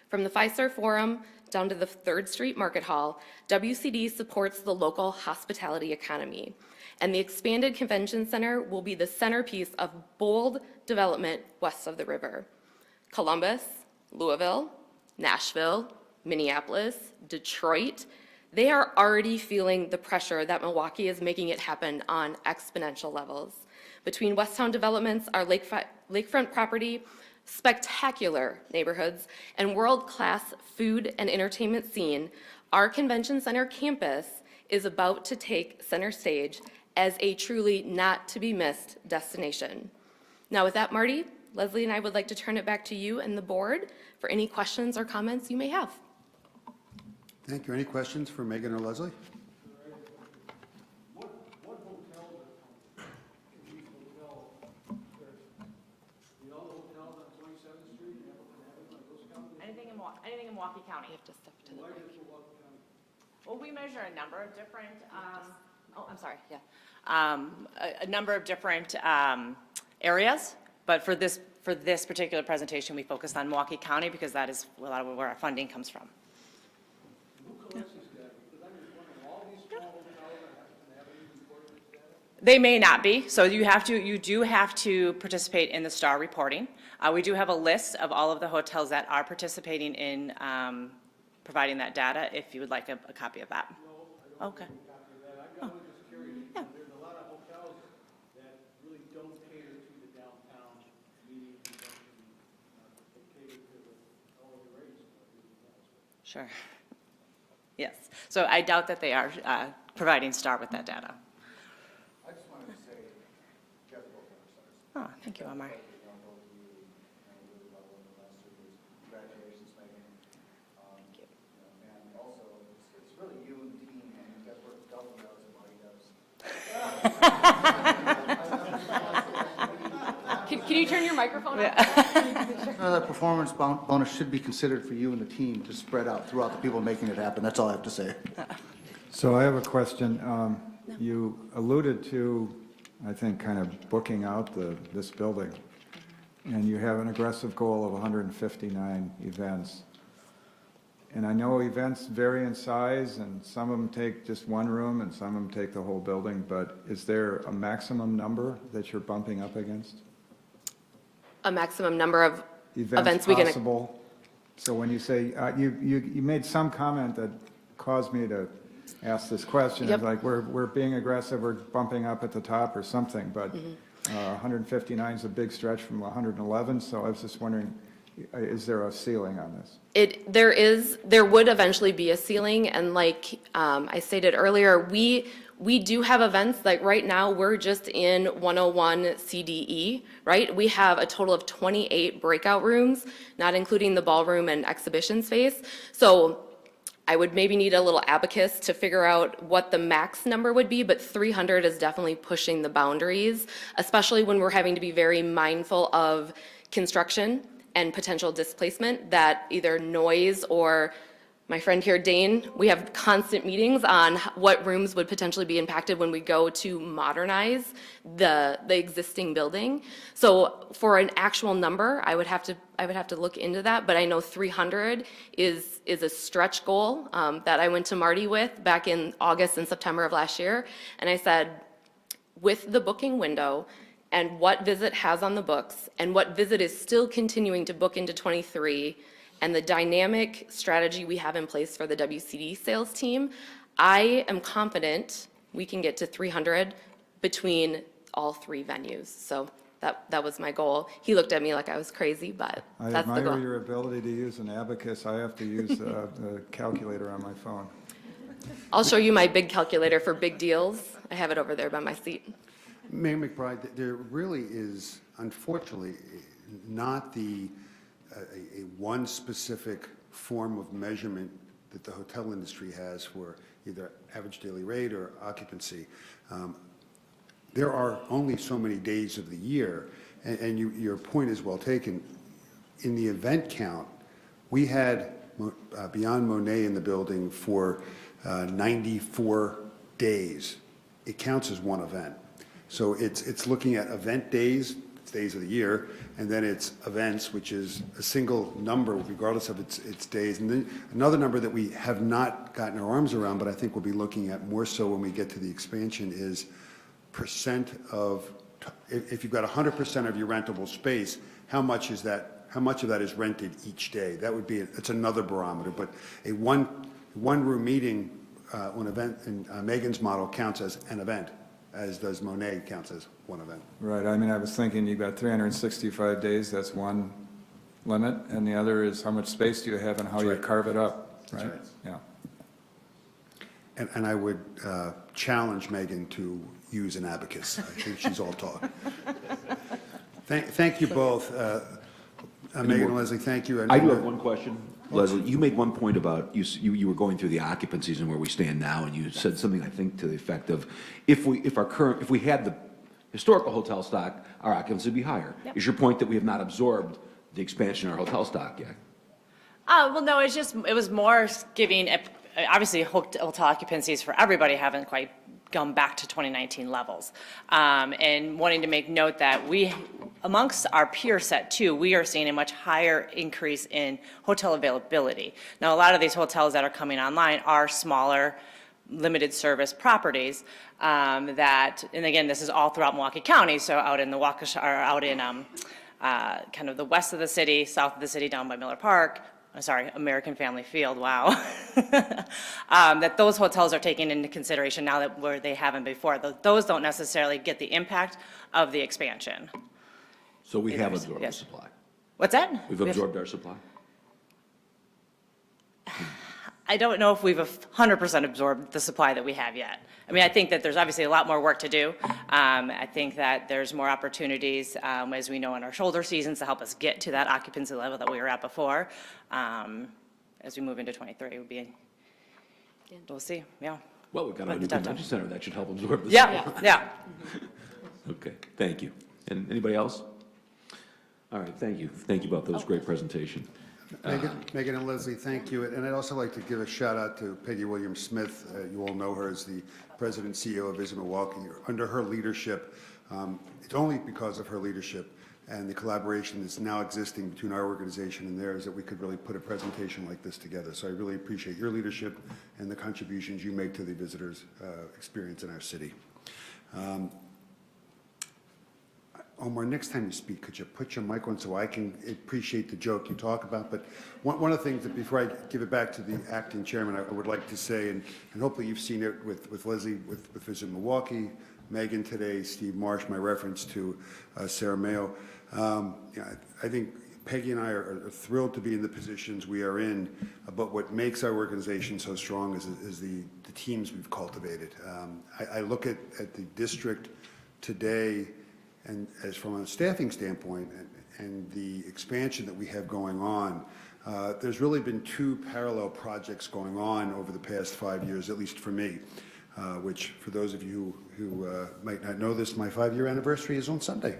From the Fiserv Forum down to the 3rd Street Market Hall, WCD supports the local hospitality economy, and the expanded convention center will be the centerpiece of bold development west of the river. Columbus, Louisville, Nashville, Minneapolis, Detroit, they are already feeling the pressure that Milwaukee is making it happen on exponential levels. Between Westtown developments, our lakefront property, spectacular neighborhoods, and world-class food and entertainment scene, our convention center campus is about to take center stage as a truly not-to-be-missed destination. Now with that, Marty, Leslie and I would like to turn it back to you and the board for any questions or comments you may have. Thank you. Any questions for Megan or Leslie? Anything in Milwaukee County. You have to step to the mic. Well, we measure a number of different, a number of different areas, but for this particular presentation, we focused on Milwaukee County because that is a lot of where our funding comes from. They may not be, so you do have to participate in the STAR reporting. We do have a list of all of the hotels that are participating in providing that data, if you would like a copy of that. No, I don't. Okay. I'm just curious. Yeah. There's a lot of hotels that really don't cater to the downtown meeting convention, cater to all the rates. Sure. Yes. So I doubt that they are providing STAR with that data. Oh, thank you, Omar. Congratulations, Megan. And also, it's really you and the team, and you guys work double nose and Marty does. Can you turn your microphone on? That performance bonus should be considered for you and the team to spread out throughout the people making it happen. That's all I have to say. So I have a question. You alluded to, I think, kind of booking out this building, and you have an aggressive goal of 159 events. And I know events vary in size, and some of them take just one room, and some of them take the whole building, but is there a maximum number that you're bumping up against? A maximum number of events we can. Possible? So when you say, you made some comment that caused me to ask this question. Yep. It's like, we're being aggressive, we're bumping up at the top or something, but 159 is a big stretch from 111, so I was just wondering, is there a ceiling on this? There would eventually be a ceiling, and like I stated earlier, we do have events, like right now, we're just in 101 CDE, right? We have a total of 28 breakout rooms, not including the ballroom and exhibition space. So I would maybe need a little abacus to figure out what the max number would be, but 300 is definitely pushing the boundaries, especially when we're having to be very mindful of construction and potential displacement, that either noise or, my friend here, Dane, we have constant meetings on what rooms would potentially be impacted when we go to modernize the existing building. So for an actual number, I would have to look into that, but I know 300 is a stretch goal that I went to Marty with back in August and September of last year, and I said, with the booking window and what Visit has on the books and what Visit is still continuing to book into 23, and the dynamic strategy we have in place for the WCD sales team, I am confident we can get to 300 between all three venues. So that was my goal. He looked at me like I was crazy, but that's the I goal. admire your ability to use an abacus. I have to use the calculator on my phone. I'll show you my big calculator for big deals. I have it over there by my seat. Mayor McBride, there really is, unfortunately, not a one specific form of measurement that the hotel industry has for either average daily rate or occupancy. There are only so many days of the year, and your point is well taken. In the event count, we had Beyond Monet in the building for 94 days. It counts as one event. So it's looking at event days, days of the year, and then it's events, which is a single number regardless of its days. And then another number that we have not gotten our arms around, but I think we'll be looking at more so when we get to the expansion, is percent of, if you've got 100% of your rentable space, how much of that is rented each day? That would be, it's another barometer, but a one-room meeting on event in Megan's model counts as an event, as does Monet counts as one event. Right, I mean, I was thinking you've got 365 days, that's one limit, and the other is how much space do you have and how That's you right. carve it up, That's right? right. Yeah. And I would challenge Megan to use an abacus. I think she's all talk. Thank you both. Megan and Leslie, thank you. I do have one question. Leslie, you made one point about, you were going through the occupancies and where we stand now, and you said something, I think, to the effect of, if we had the historical hotel stock, our occupancy would be higher. Yep. Is your point that we have not absorbed the expansion in our hotel stock yet? Well, no, it was more giving, obviously, hotel occupancies for everybody haven't quite gone back to 2019 levels. And wanting to make note that amongst our peer set too, we are seeing a much higher increase in hotel availability. Now, a lot of these hotels that are coming online are smaller, limited service properties that, and again, this is all throughout Milwaukee County, so out in the Waukesha, or out in kind of the west of the city, south of the city, down by Miller Park, American Family Field, wow. That those hotels are taken into consideration now that where they haven't before. Those don't necessarily get the impact of the expansion. So we have Yes. absorbed the supply. What's that? We've absorbed our supply? I don't know if we've 100% absorbed the supply that we have yet. I mean, I think that there's obviously a lot more work to do. I think that there's more opportunities, as we know, in our shoulder seasons to help us get to that occupancy level that we were at before. As we move into 23, we'll see, yeah. Well, we've got a But new the downtown. convention center that should help absorb the Yeah, supply. yeah. Okay, thank you. And anybody else? All right, thank you. Thank you both. That was a great presentation. Megan and Leslie, thank you. And I'd also like to give a shout out to Peggy Williams-Smith. You all know her as the president and CEO of Visit Milwaukee. Under her leadership, it's only because of her leadership and the collaboration that's now existing between our organization and theirs, that we could really put a presentation like this together. So I really appreciate your leadership and the contributions you make to the visitors' experience in our city. Omar, next time you speak, could you put your mic on so I can appreciate the joke you talk about? But one of the things that, before I give it back to the acting chairman, I would like to say, and hopefully you've seen it with Leslie, with Visit Milwaukee, Megan today, Steve Marsh, my reference to Sarah Mayo. I think Peggy and I are thrilled to be in the positions we are in, but what makes our organization so strong is the teams we've cultivated. I look at the district today, and as from a staffing standpoint and the expansion that we have going on, there's really been two parallel projects going on over the past 5 years, at least for me, which for those of you who might not know this, my 5-year anniversary is on Sunday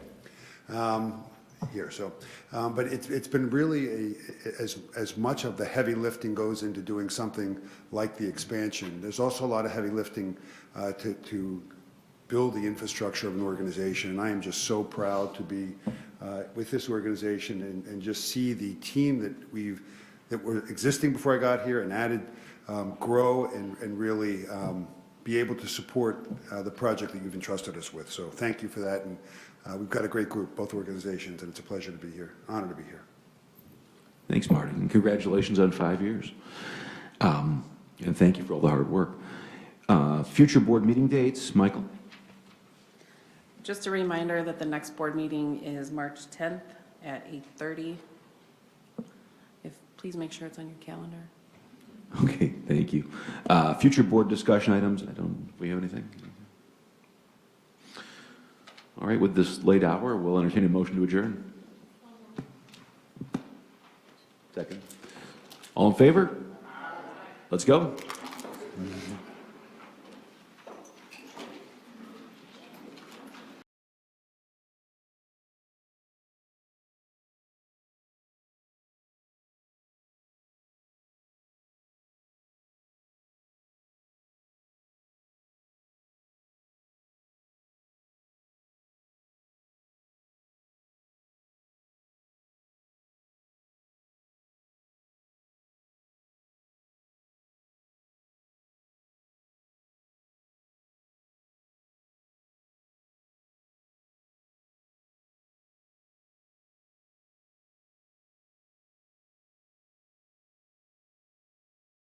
here. So, but it's been really as much of the heavy lifting goes into doing something like the expansion. There's also a lot of heavy lifting to build the infrastructure of an organization, and I am just so proud to be with this organization and just see the team that were existing before I got here and added grow and really be able to support the project that you've entrusted us with. So thank you for that, and we've got a great group, both organizations, and it's a pleasure to be here, honor to be here. Thanks, Marty, and congratulations on 5 years. And thank you for all the hard work. Future board meeting dates, Michael? Just a reminder that the next board meeting is March 10th at 8:30. Please make sure it's on your calendar. Okay, thank you. Future board discussion items, do we have anything? All right, with this late hour, we'll entertain a motion to adjourn. Second. All in favor? Let's go.